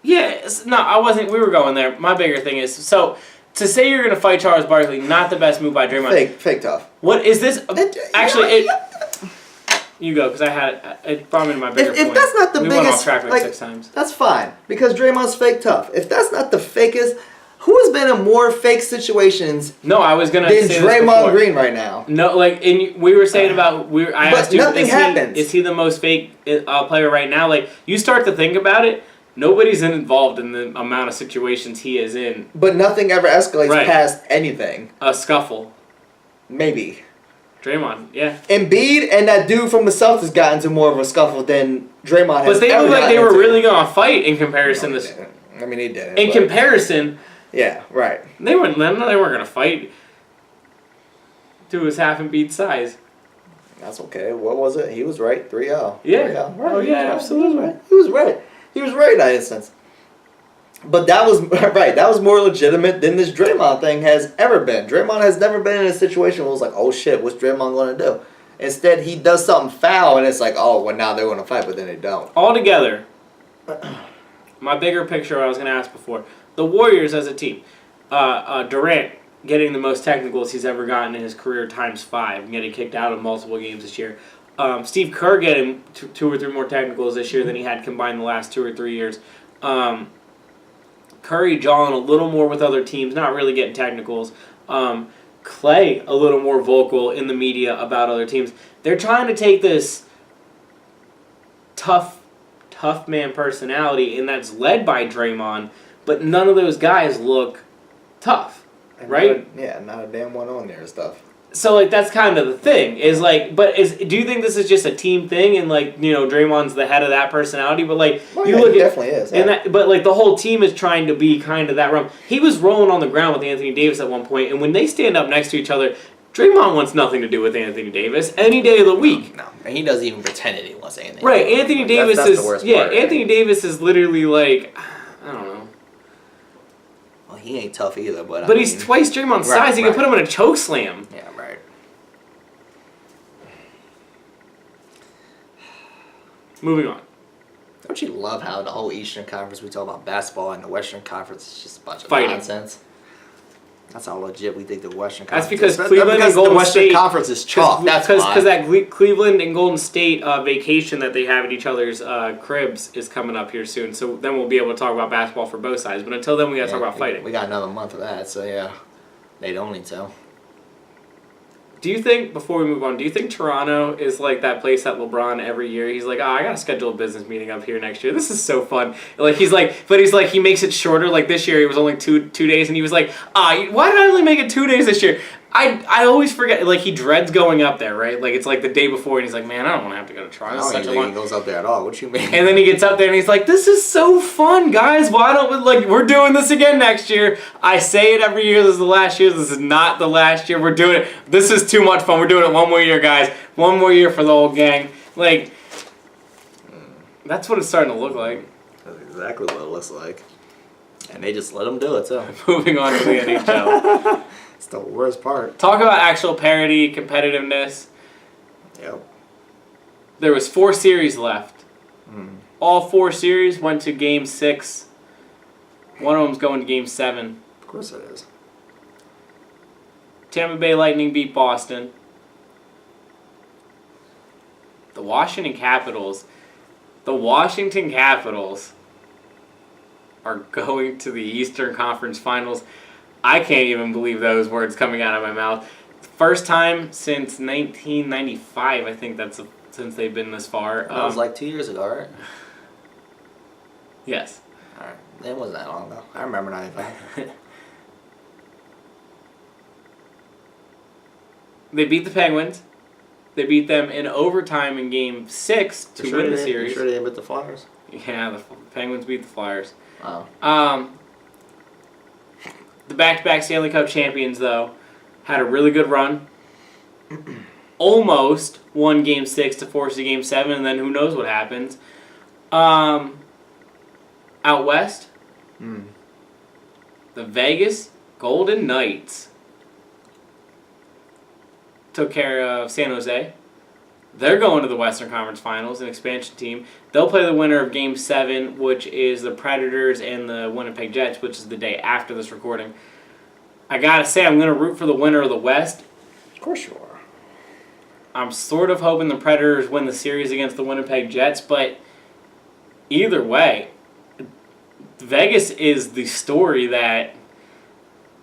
Yeah. No, I wasn't. We were going there. My bigger thing is, so to say you're going to fight Charles Barkley, not the best move by Draymond. Fake tough. What is this? Actually, You go, because I had it brought me to my bigger point. If that's not the biggest, we went off track like 6 times. That's fine because Draymond's fake tough. If that's not the fakest, who has been in more fake situations? No, I was gonna than say Draymond Green right now. No, like, and we were saying about I asked you, nothing happens. Is he the most fake player right now? Like, you start to think about it. Nobody's involved in the amount of situations he is in. But nothing ever escalates past anything. A scuffle. Maybe. Draymond, yeah. Embiid and that dude from the Celtics got into more of a scuffle than Draymond has. But they looked like they were really going to fight in comparison to. I mean, they did. In comparison. Yeah, right. They weren't going to fight to his half Embiid size. That's okay. What was it? He was right. 3-0. Yeah. 3-0. Right. Oh, yeah, absolutely. He was right. He was right in that instance. But that was right. That was more legitimate than this Draymond thing has ever been. Draymond has never been in a situation where it was like, oh shit, what's Draymond going to do? Instead, he does something foul, and it's like, oh, well, now they're going to fight, but then they don't. Altogether, my bigger picture I was going to ask before, the Warriors as a team, Durant getting the most technicals he's ever gotten in his career ×5, getting kicked out of multiple games this year. Steve Kerr getting 2 or 3 more technicals this year than he had combined the last 2 or 3 years. Curry jawing a little more with other teams, not really getting technicals. Clay a little more vocal in the media about other teams. They're trying to take this tough man personality, and that's led by Draymond, but none of those guys look tough, right? Not a damn one on there and stuff. So, like, that's kind of the thing, is, like, do you think this is just a team thing, and, like, you know, Draymond's the head of that personality, but, like, he definitely is. Yeah. And but, like, the whole team is trying to be kind of that realm. He was rolling on the ground with Anthony Davis at one point, and when they stand up next to each other, Draymond wants nothing to do with Anthony Davis any day of the week. No, and he doesn't even pretend that he wants anything. Right, Anthony Davis that's the worst part, Anthony Davis is literally, like, I don't know. Well, he ain't tough either, but he's twice Draymond's size. You can put him in a choke slam. Yeah, right. Moving on. Don't you love how the whole Eastern Conference, we talk about basketball, and the Western Conference is just a bunch of nonsense? That's how legit we think the Western Conference is. That's because Cleveland and Golden State... the Western Conference is chalk. That's why. Because that Cleveland and Golden State vacation that they have at each other's cribs is coming up here soon. So then we'll be able to talk about basketball for both sides. But until then, we got to talk about fighting. We got another month of that, so yeah. They don't need to. Do you think, before we move on, do you think Toronto is like that place that LeBron every year, he's like, I got to schedule a business meeting up here next year. This is so fun. Like, he's like, he makes it shorter. Like, this year it was only two days, and he was like, why did I only make it 2 days this year? I always forget, like, he dreads going up there, right? Like, it's like the day before, and he's like, man, I don't want to have to go to Toronto. I don't think he goes up there at all. What you mean? And then he gets up there, and he's like, this is so fun, guys. Why don't we, like, we're doing this again next year. I say it every year. This is the last year. This is not the last year. We're doing it. This is too much fun. We're doing it one more year, guys. One more year for the whole gang. Like, that's what it's starting to look like. That's exactly what it looks like. And they just let them do it, too. Moving on to the NHL. It's the worst part. Talk about actual parity, competitiveness. Yep. There was 4 series left. All 4 series went to Game 6. One of them's going to Game 7. Of course it is. Tampa Bay Lightning beat Boston. The Washington Capitals are going to the Eastern Conference Finals. I can't even believe those words coming out of my mouth. First time since 1995, I think that's since they've been this far. That was like 2 years ago, right? Yes. All right. It wasn't that long ago. I remember 95. They beat the Penguins. They beat them in overtime in Game 6 to win the series. You sure they didn't beat the Flyers? Yeah, the Penguins beat the Flyers. Wow. The back-to-back Stanley Cup champions, though, had a really good run. Almost won Game 6 to force a Game 7, and then who knows what happens. Out west, the Vegas Golden Knights took care of San Jose. They're going to the Western Conference Finals, an expansion team. They'll play the winner of Game 7, which is the Predators and the Winnipeg Jets, which is the day after this recording. I gotta say, I'm going to root for the winner of the West. Of course you are. I'm sort of hoping the Predators win the series against the Winnipeg Jets, but either way, Vegas is the story that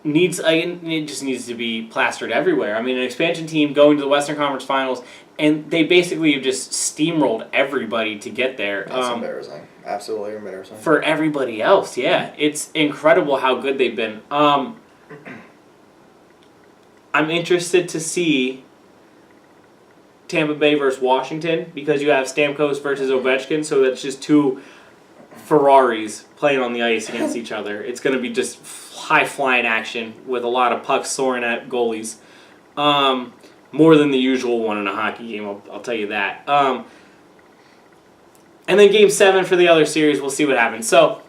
it just needs to be plastered everywhere. I mean, an expansion team going to the Western Conference Finals, and they basically have just steamrolled everybody to get there. That's embarrassing. Absolutely embarrassing. For everybody else, yeah. It's incredible how good they've been. I'm interested to see Tampa Bay versus Washington because you have Stamkos versus Ovechkin, so that's just two Ferraris playing on the ice against each other. It's going to be just high-flying action with a lot of pucks soaring at goalies. More than the usual one in a hockey game, I'll tell you that. And then Game 7 for the other series, we'll see what happens. So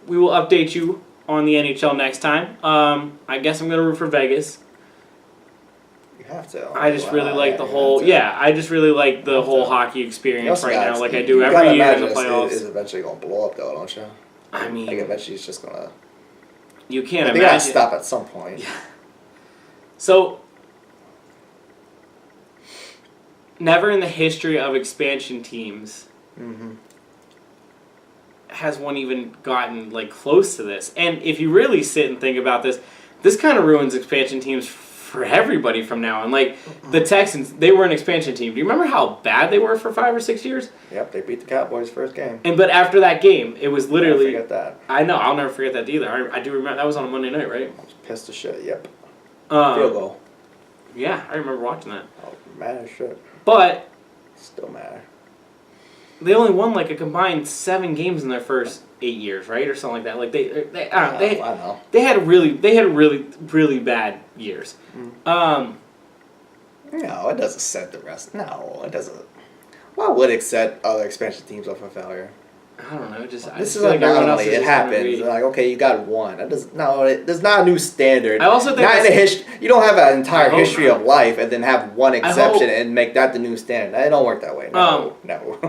we will update you on the NHL next time. I guess I'm going to root for Vegas. You have to. I just really like the whole... Yeah, I just really like the whole hockey experience right now, like I do you every year in the imagine playoffs. It's eventually going to blow up, though, don't you? I mean... Like, eventually it's just going to... You can't They imagine... got to stop at some point. Yeah. So... Never in the history of expansion teams has one even gotten like close to this. And if you really sit and think about this, this kind of ruins expansion teams for everybody from now on. Like the Texans, they were an expansion team. Do you remember how bad they were for 5 or 6 years? Yep, they beat the Cowboys first game. But after that game, it was literally... Never forget that. I know, I'll never forget that either. I do remember that was on a Monday night, right? I was pissed as shit. Yep. Field goal. Yeah, I remember watching that. Oh, mad as shit. But still mad. They only won like a combined 7 games in their first 8 years, right, or something like that. Like I know. They had really bad years. No, it doesn't set the rest. No, it doesn't. Why would it set other expansion teams up for failure? I don't know. Just this is like everyone else anomaly. It happens. Like, okay, you got one. There's not a new standard. I also think not in the history. You don't have an entire history of life and then have one exception and make that the new standard. It don't work that way. No.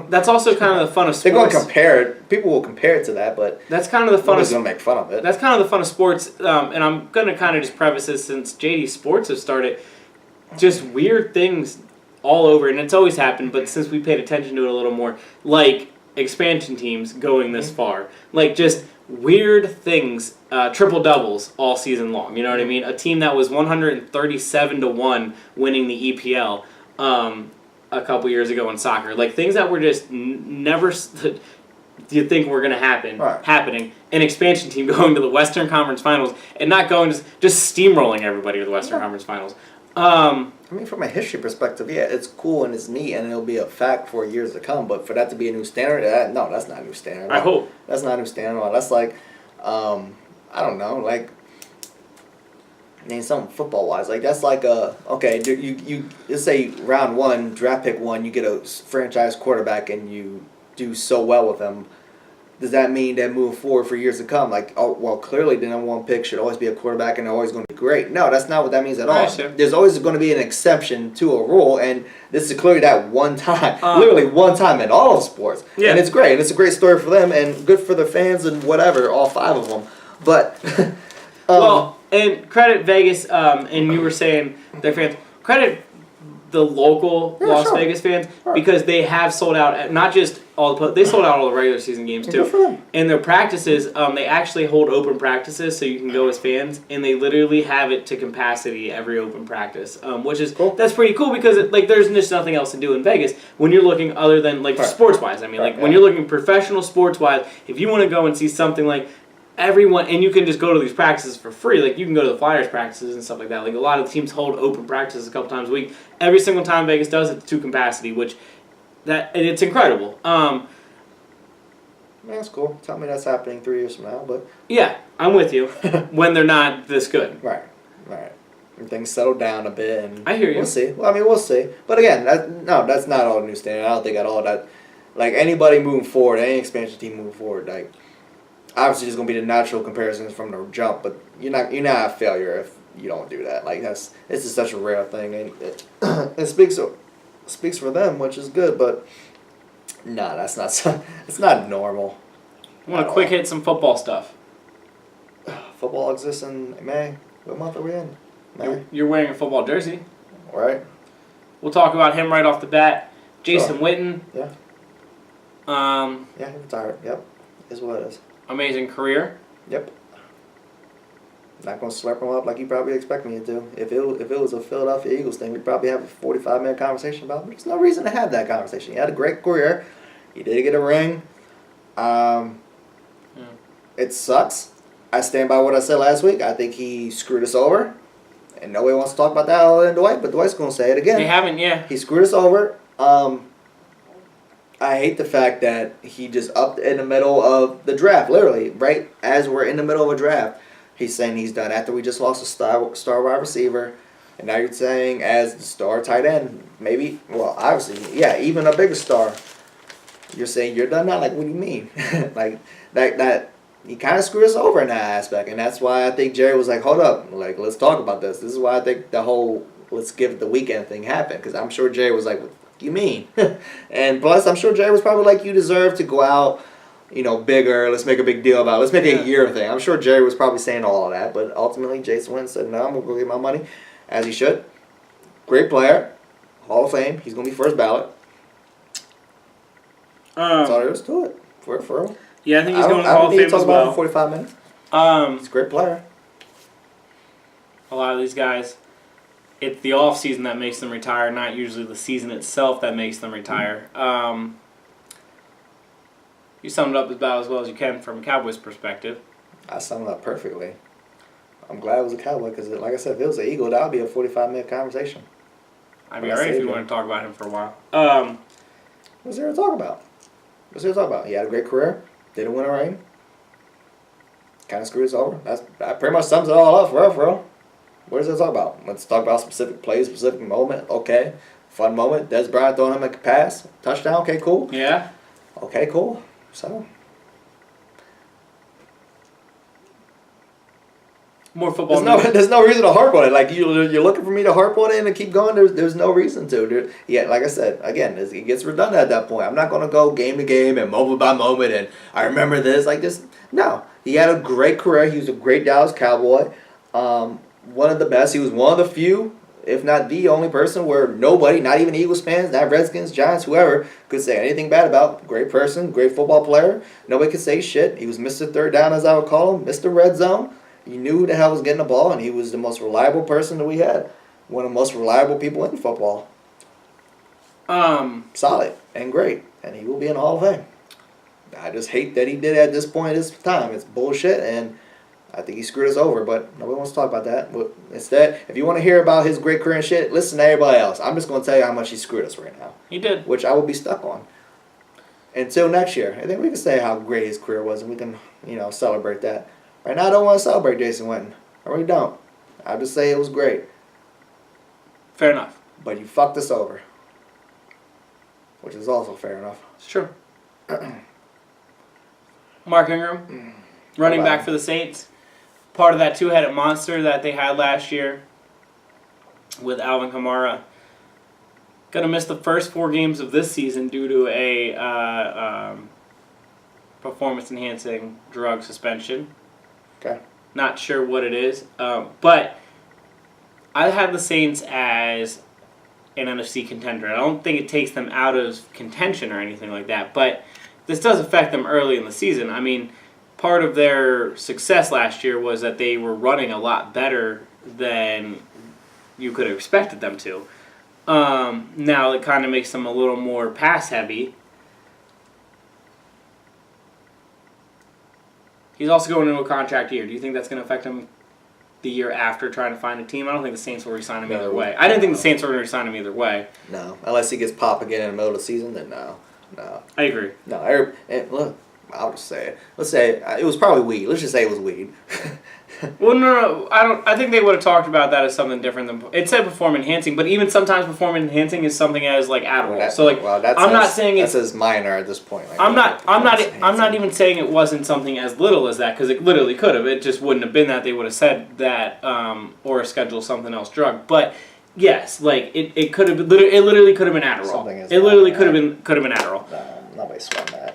That's also kind of the fun of sports. They're going to compare it. People will compare it to that, but that's kind of the fun. Nobody's going to make fun of it. That's kind of the fun of sports. And I'm going to kind of just preface this since JD Sports has started. Just weird things all over, and it's always happened. But since we paid attention to it a little more, like expansion teams going this far, like just weird things, triple doubles all season long. You know what I mean? A team that was 137-1 winning the EPL a couple years ago in soccer, like things that were just never you think were going to happen, happening. An expansion team going to the Western Conference Finals and not going just steamrolling everybody to the Western Conference Finals. I mean, from a history perspective, yeah, it's cool and it's neat and it'll be a fact for years to come. But for that to be a new standard, no, that's not a new standard. I hope that's not a new standard. That's like, I don't know, like, I mean, something football wise, like that's like okay, you let's say round 1, draft pick 1, you get a franchise quarterback and you do so well with them. Does that mean that moving forward for years to come, like, oh, well, clearly the number 1 pick should always be a quarterback and they're always going to be great? No, that's not what that means at all. Sure. There's always going to be an exception to a rule, and this is clearly that one time, literally one time in all of sports. Yeah. And it's great, and it's a great story for them, and good for their fans and whatever, all 5 of them. But, well, and credit Vegas, and you were saying their fans, credit the local Las Vegas fans because they have sold out, not just they sold out all the regular season games too. And their practices, they actually hold open practices so you can go as fans, and they literally have it to capacity every open practice, which is cool. That's pretty cool because like there's just nothing else to do in Vegas when you're looking other than like sports wise. I mean, like when you're looking professional sports wise, if you want to go and see something like everyone, and you can just go to these practices for free. Like you can go to the Flyers practices and stuff like that. Like a lot of teams hold open practices a couple times a week. Every single time Vegas does it to capacity, which it's incredible. That's cool. Tell me that's happening 3 years from now, but yeah, I'm with you. When they're not this good, right. And things settle down a bit, and I hear you. We'll see. Well, I mean, we'll see. But again, that's not all new standard. I don't think at all that, like anybody moving forward, any expansion team moving forward, like. Obviously, there's gonna be the natural comparisons from the jump, but you're not a failure if you don't do that. Like this is such a rare thing, and it speaks for them, which is good. But nah, that's not. It's not normal. I want to quick hit some football stuff. Football exists in May. What month are we in? May. You're wearing a football jersey, right? We'll talk about him right off the bat. Jason Witten. Yeah. He retired. Yep. Is what it is. Amazing career. Yep. Not going to slurp him up like you probably expect me to. If it was a Philadelphia Eagles thing, we'd probably have a 45-minute conversation about it. But there's no reason to have that conversation. He had a great career. He did get a ring. It sucks. I stand by what I said last week. I think he screwed us over. And nobody wants to talk about that other than Dwight, but Dwight's going to say it again. They haven't, yeah. He screwed us over. I hate the fact that he just upped in the middle of the draft, literally, right as we're in the middle of a draft. He's saying he's done after we just lost a star wide receiver. And now you're saying as the star tight end, maybe, well, obviously, yeah, even a bigger star. You're saying you're done now? Like, what do you mean? Like, that he kind of screwed us over in that aspect. And that's why I think Jerry was like, hold up, like, let's talk about this. This is why I think the whole let's give it the weekend thing happened. Because I'm sure Jerry was like, what do you mean? And plus, I'm sure Jerry was probably like, you deserve to go out, bigger. Let's make a big deal about it. Let's make it a year thing. I'm sure Jerry was probably saying all of that. But ultimately, Jason Witten said, no, I'm going to go get my money, as he should. Great player. Hall of Fame. He's going to be first ballot. That's all there is to it. For real. Yeah, I think he's going to Hall of Fame as well. For 45 minutes. He's a great player. A lot of these guys, it's the off season that makes them retire, not usually the season itself that makes them retire. You summed it up about as well as you can from a Cowboys perspective. I summed it up perfectly. I'm glad it was a Cowboy because, like I said, if it was an Eagle, that would be a 45-minute conversation. I'd be alright if you want to talk about him for a while. What's there to talk about? He had a great career. Didn't win a ring. Kind of screwed us over. That pretty much sums it all up for real. What is there to talk about? Let's talk about specific plays, specific moment. Okay. Fun moment. Des Bryant throwing him a pass. Touchdown. Okay, cool. Yeah. Okay, cool. So. More football. There's no reason to harp on it. Like you're looking for me to harp on it and keep going. There's no reason to. Like I said, again, it gets redundant at that point. I'm not gonna go game to game and moment by moment and I remember this like this. No, he had a great career. He was a great Dallas Cowboy. One of the best. He was one of the few, if not the only person where nobody, not even Eagles fans, not Redskins, Giants, whoever, could say anything bad about. Great person, great football player. Nobody could say shit. He was Mr. Third Down, as I would call him, Mr. Red Zone. He knew who the hell was getting the ball, and he was the most reliable person that we had. One of the most reliable people in football. Solid and great, and he will be in the Hall of Fame. I just hate that he did it at this point in his time. It's bullshit, and I think he screwed us over, but nobody wants to talk about that. But instead, if you want to hear about his great career and shit, listen to everybody else. I'm just going to tell you how much he screwed us right now. He did. Which I will be stuck on. Until next year. I think we can say how great his career was, and we can, celebrate that. Right now, I don't want to celebrate Jason Witten. I really don't. I'll just say it was great. Fair enough. But you fucked us over. Which is also fair enough. It's true. Mark Ingram, running back for the Saints. Part of that two-headed monster that they had last year with Alvin Kamara. Going to miss the first 4 games of this season due to a performance-enhancing drug suspension. Okay. Not sure what it is. But I have the Saints as an NFC contender. I don't think it takes them out of contention or anything like that. But this does affect them early in the season. I mean, part of their success last year was that they were running a lot better than you could have expected them to. Now it kind of makes them a little more pass-heavy. He's also going into a contract year. Do you think that's going to affect him the year after trying to find a team? I don't think the Saints will re-sign him either way. I didn't think the Saints were going to re-sign him either way. No. Unless he gets popped again in the middle of the season, then no. I agree. No. And look, I'll just say it. Let's say it was probably weed. Let's just say it was weed. Well, no. I think they would have talked about that as something different than it said performance enhancing, but even sometimes performance enhancing is something as like Adderall. I'm not saying it's as minor at this point. Like, I'm not even saying it wasn't something as little as that because it literally could have. It just wouldn't have been that. They would have said that or scheduled something else drug, but. Yes, like it could have been. It literally could have been Adderall. It literally could have been Adderall. Nobody sweating that.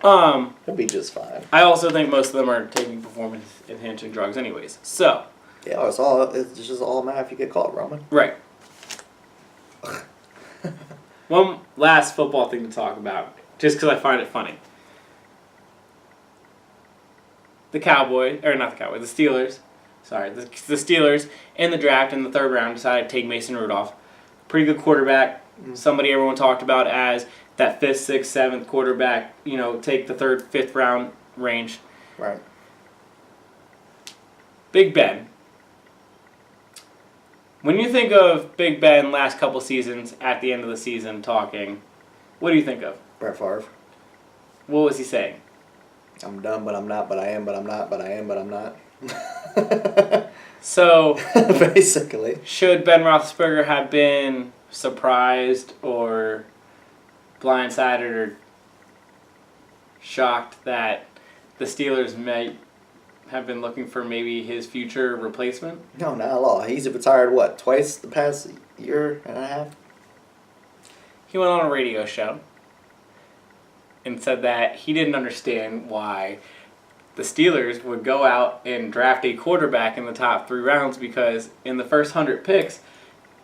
It'll be just fine. I also think most of them are taking performance enhancing drugs, anyways. So. Yeah, it's just all matter if you get caught, Roman. Right. One last football thing to talk about, just because I find it funny. The Steelers. Sorry, the Steelers in the draft in the 3rd round decided to take Mason Rudolph. Pretty good quarterback. Somebody everyone talked about as that 5th, 6th, 7th quarterback. Take the 3rd, 5th round range. Right. Big Ben. When you think of Big Ben last couple seasons, at the end of the season talking, what do you think of? Brett Favre. What was he saying? I'm done, but I'm not, but I am, but I'm not, but I am, but I'm not. So, basically. Should Ben Roethlisberger have been surprised or blindsided or shocked that the Steelers might have been looking for maybe his future replacement? No, not at all. He's retired, twice the past year and a half? He went on a radio show and said that he didn't understand why the Steelers would go out and draft a quarterback in the top 3 rounds because in the first 100 picks,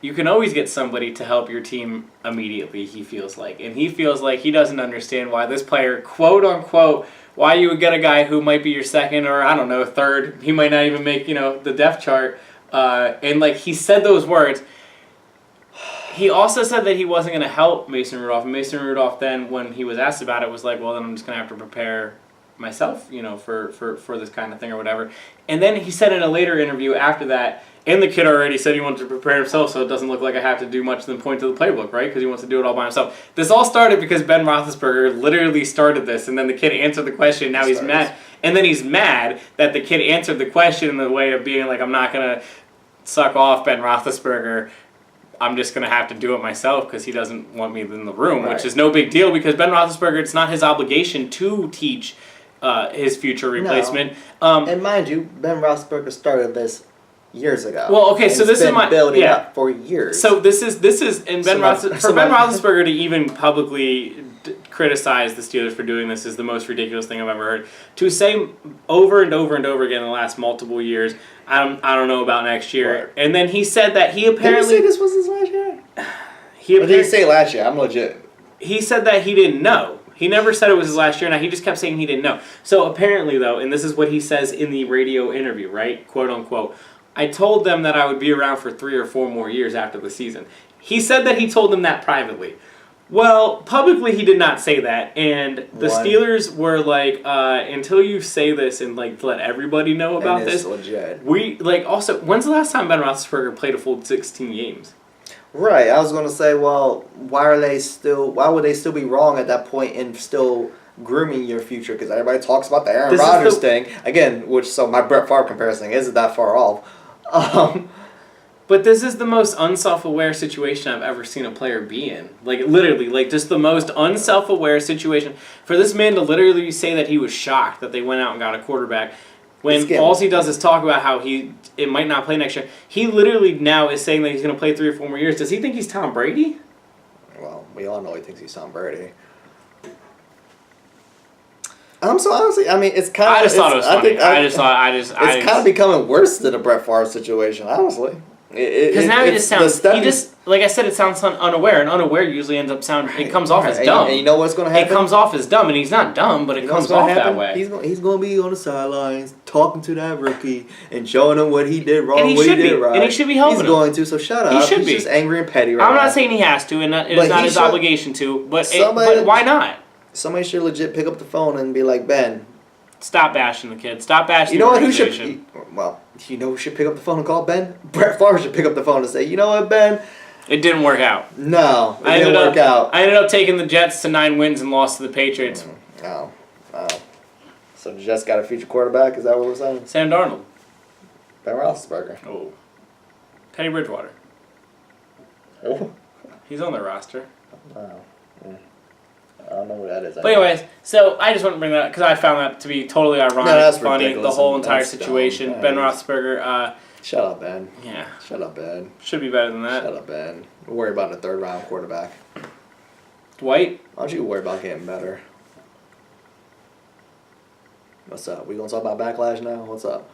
you can always get somebody to help your team immediately, he feels like. And he feels like he doesn't understand why this player, quote unquote, why you would get a guy who might be your 2nd or, 3rd, he might not even make, the depth chart. And he said those words. He also said that he wasn't going to help Mason Rudolph. And Mason Rudolph then, when he was asked about it, was like, well, then I'm just going to have to prepare myself, for this kind of thing or whatever. And then he said in a later interview after that, and the kid already said he wanted to prepare himself so it doesn't look like I have to do much than point to the playbook, right? Because he wants to do it all by himself. This all started because Ben Roethlisberger literally started this, and then the kid answered the question, now he's mad. And then he's mad that the kid answered the question in the way of being like, I'm not going to suck off Ben Roethlisberger. I'm just going to have to do it myself because he doesn't want me in the room, which is no big deal because Ben Roethlisberger, it's not his obligation to teach his future replacement. No. And mind you, Ben Roethlisberger started this years ago. Well, okay, so this is my building up for years. So this is and Ben Roethlisberger to even publicly criticize the Steelers for doing this is the most ridiculous thing I've ever heard. To say over and over and over again in the last multiple years, I don't know about next year. Right. And then he said that he apparently did he say this was his last year? Or did he say last year? I'm legit. He said that he didn't know. He never said it was his last year. Now, he just kept saying he didn't know. So apparently, though, and this is what he says in the radio interview, right? Quote, unquote, I told them that I would be around for 3 or 4 more years after the season. He said that he told them that privately. Well, publicly he did not say that, and the Steelers were like, until you say this and let everybody know about this, legit. Also, when's the last time Ben Roethlisberger played a full 16 games? Right, I was going to say, well, why would they still be wrong at that point in still grooming your future? Because everybody talks about the Aaron Rodgers thing again, so my Brett Favre comparison isn't that far off. But this is the most unself-aware situation I've ever seen a player be in. Literally, just the most unself-aware situation. For this man to literally say that he was shocked that they went out and got a quarterback, when all he does is talk about how it might not play next year. He literally now is saying that he's going to play 3 or 4 more years. Does he think he's Tom Brady? Well, we all know he thinks he's Tom Brady. So honestly, I mean, it's kind of. I just thought it was funny. It's kind of becoming worse than a Brett Favre situation, honestly. Because now he just sounds. Like I said, it sounds unaware, and unaware usually ends up sounding. It comes off as dumb. And you know what's going to happen? It comes off as dumb, and he's not dumb, but it comes off that way. He's going to be on the sidelines talking to that rookie and showing him what he did wrong, and what he did right. And he should be helping him. He's going to, so shut up. He should He's be. just angry and petty right now. I'm not saying he has to, and it is not his obligation to, but why not? Somebody should legit pick up the phone and be like, Ben, stop bashing the kid. Stop bashing the organization. You know who should pick up the phone and call Ben? Brett Favre should pick up the phone and say, you know what, Ben? It didn't work out. No, it didn't work out. I ended up taking the Jets to 9 wins and lost to the Patriots. Oh. So the Jets got a future quarterback? Is that what we're saying? Sam Darnold. Ben Roethlisberger. Oh. Teddy Bridgewater. Oh. He's on their roster. Wow. I don't know who that is. But anyways, so I just want to bring that up because I found that to be totally ironic, funny, ridiculous. The whole entire situation. Dumb. Ben Roethlisberger. Shut up, Ben. Yeah. Shut up, Ben. Should be better than that. Shut up, Ben. Don't worry about a 3rd round quarterback. Dwight. Why don't you worry about getting better? What's up? We gonna talk about backlash now? What's up?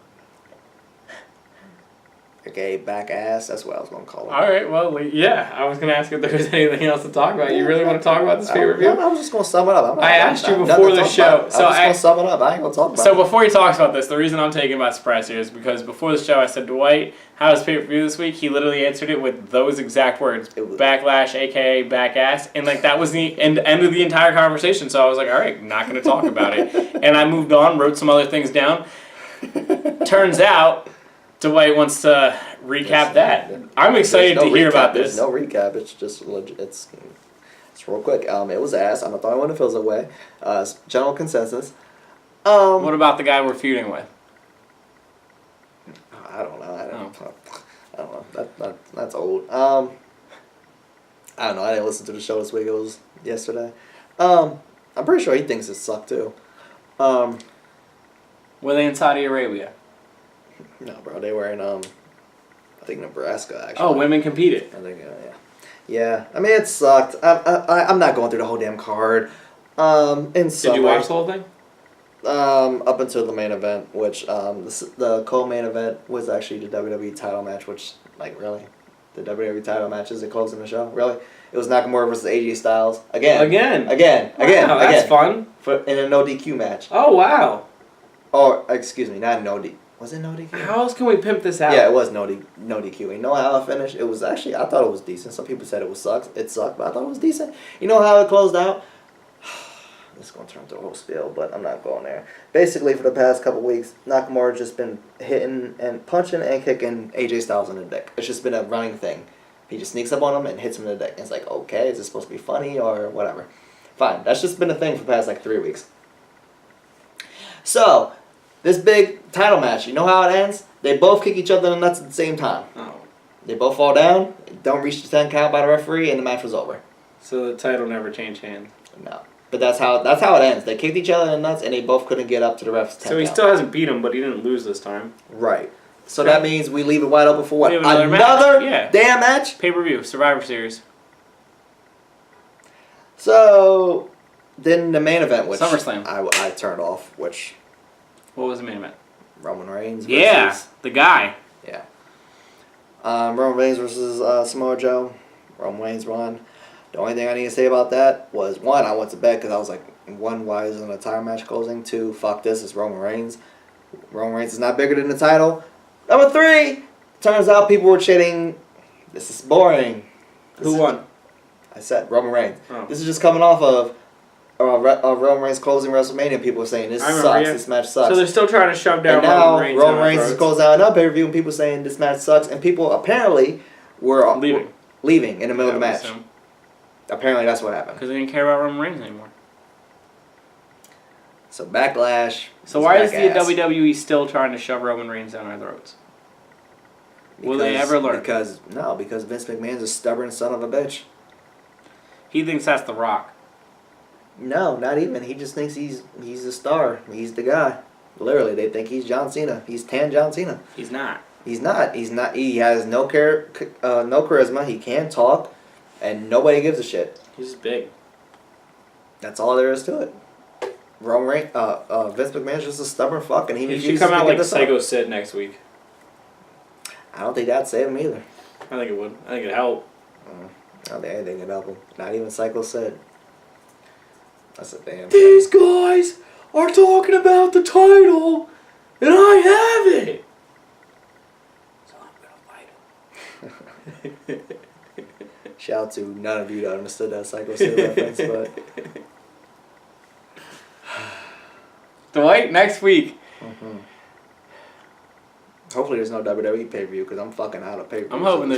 Okay, back ass. That's what I was gonna call it. All right. Well, yeah. I was gonna ask if there was anything else to talk about. You really want to talk about this pay-per-view? I was just gonna sum it up. I asked you before the show. So I'm just gonna sum it up. I ain't gonna talk about it. So before he talks about this, the reason I'm taken by surprise here is because before the show I said, Dwight, how was pay-per-view this week? He literally answered it with those exact words. Backlash, a.k.a. back ass. And like that was the end of the entire conversation. So I was like, all right, not going to talk about it. And I moved on, wrote some other things down. Turns out Dwight wants to recap that. I'm excited to hear about this. There's no recap. It's just legit. It's real quick. It was ass. I'm not the only one who feels that way. It's general consensus. What about the guy we're feuding with? I don't know. I don't know. That's old. I don't know. I didn't listen to the show this week. It was yesterday. I'm pretty sure he thinks it sucked too. Were they in Saudi Arabia? No, bro. They were in I think Nebraska actually. Oh, women competed. I think yeah. Yeah. I mean, it sucked. I'm not going through the whole damn card. Did you watch the whole thing? Up until the main event, which the co-main event was actually the WWE title match, which, like, really? The WWE title match is closing the show? Really? It was Nakamura versus AJ Styles. Again. Wow, that's fun. In a no DQ match. Oh, wow. Oh, excuse me, not no DQ. Was it no DQ? How else can we pimp this out? Yeah, it was no DQ. You know how it finished? It was actually, I thought it was decent. Some people said it sucked, but I thought it was decent. You know how it closed out? It's going to turn into a whole spiel, but I'm not going there. Basically, for the past couple weeks, Nakamura's just been hitting and punching and kicking AJ Styles in the dick. It's just been a running thing. He just sneaks up on him and hits him in the dick. And it's like, okay, is this supposed to be funny or whatever? Fine. That's just been a thing for the past, 3 weeks. So, this big title match, you know how it ends? They both kick each other in the nuts at the same time. Oh. They both fall down, don't reach the 10 count by the referee, and the match was over. So the title never changed hands? No. But that's how it ends. They kicked each other in the nuts, and they both couldn't get up to the ref's 10 So he still hasn't beat him, but he didn't lose this time. Right. So that means we leave it wide open for what? Another match? Damn match? Pay-per-view, Survivor Series. So, then the main event, which SummerSlam. I turned off, which... What was the main event? Roman Reigns versus... Yeah, the guy. Yeah. Roman Reigns versus Samoa Joe. Roman Reigns won. The only thing I need to say about that was, 1, I went to bed because I was like, 1, why isn't a title match closing? 2, fuck this, it's Roman Reigns. Roman Reigns is not bigger than the title. Number 3, turns out people were chanting, this is boring. Who won? I said Roman Reigns. Oh. This is just coming off of Roman Reigns closing WrestleMania. People were saying, this sucks, this match sucks. So they're still trying to shove down and now Roman Reigns. Roman Reigns goes out in a pay-per-view and people saying, this match sucks. And people apparently were leaving in the middle of the match. Apparently that's what happened. Because they didn't care about Roman Reigns anymore. So Backlash. So why is the WWE still trying to shove Roman Reigns down our throats? Will they ever learn? Because Vince McMahon's a stubborn son of a bitch. He thinks that's The Rock. No, not even. He just thinks he's the star. He's the guy. Literally, they think he's John Cena. He's tan John Cena. He's not. He's not. He has no charisma. He can't talk, and nobody gives a shit. He's just big. That's all there is to it. Roman Reigns, Vince McMahon's just a stubborn fuck, and he should come out like Psycho Sid next week. I don't think that'd save him either. I think it would. I think it'd help. I don't think anything could help him. Not even Psycho Sid. That's a damn. These guys are talking about the title, and I have it. So I'm gonna fight him. Shout out to none of you that understood that Psycho Sid reference, but. Dwight, next week. Mm-hmm. Hopefully there's no WWE pay-per-view because I'm fucking out of pay-per-view. I'm hoping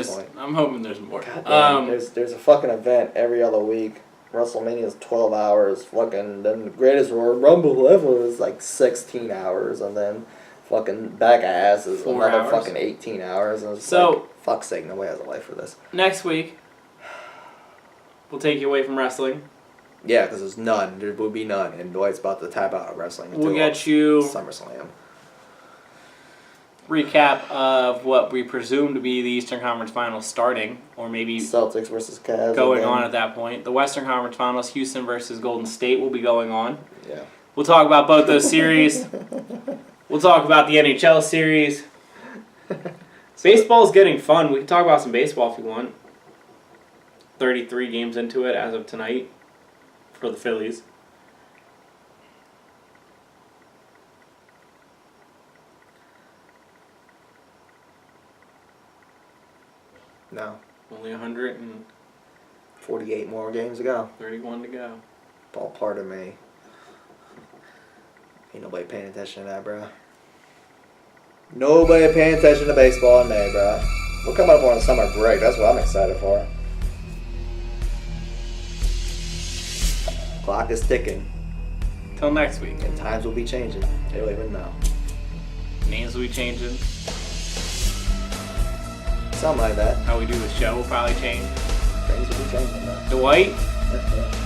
there's more. There's a fucking event every other week. WrestleMania is 12 hours. Fucking then the greatest Royal Rumble ever is like 16 hours, and then fucking back ass is 4 another hours. fucking 18 hours. And it's so like, fuck's sake, nobody has a life for this. Next week, we'll take you away from wrestling. Yeah, because there's none. There will be none, and Dwight's about to tap out of wrestling. We'll get you SummerSlam. Recap of what we presume to be the Eastern Conference Finals starting, or maybe Celtics versus Cavs going on at that point. The Western Conference Finals, Houston versus Golden State, will be going on. Yeah. We'll talk about both those series. We'll talk about the NHL series. Baseball's getting fun. We can talk about some baseball if you want. 33 games into it as of tonight for the Phillies. No. Only 148 48 more games to go. 31 to go. All part of me. Ain't nobody paying attention to that, bro. Nobody paying attention to baseball in May, bro. We're coming up on a summer break. That's what I'm excited for. Clock is ticking. Till next week. And times will be changing. They don't even know. Names will be changing. Something like that. How we do the show will probably change. Things will be changing, bro. Dwight? Yeah.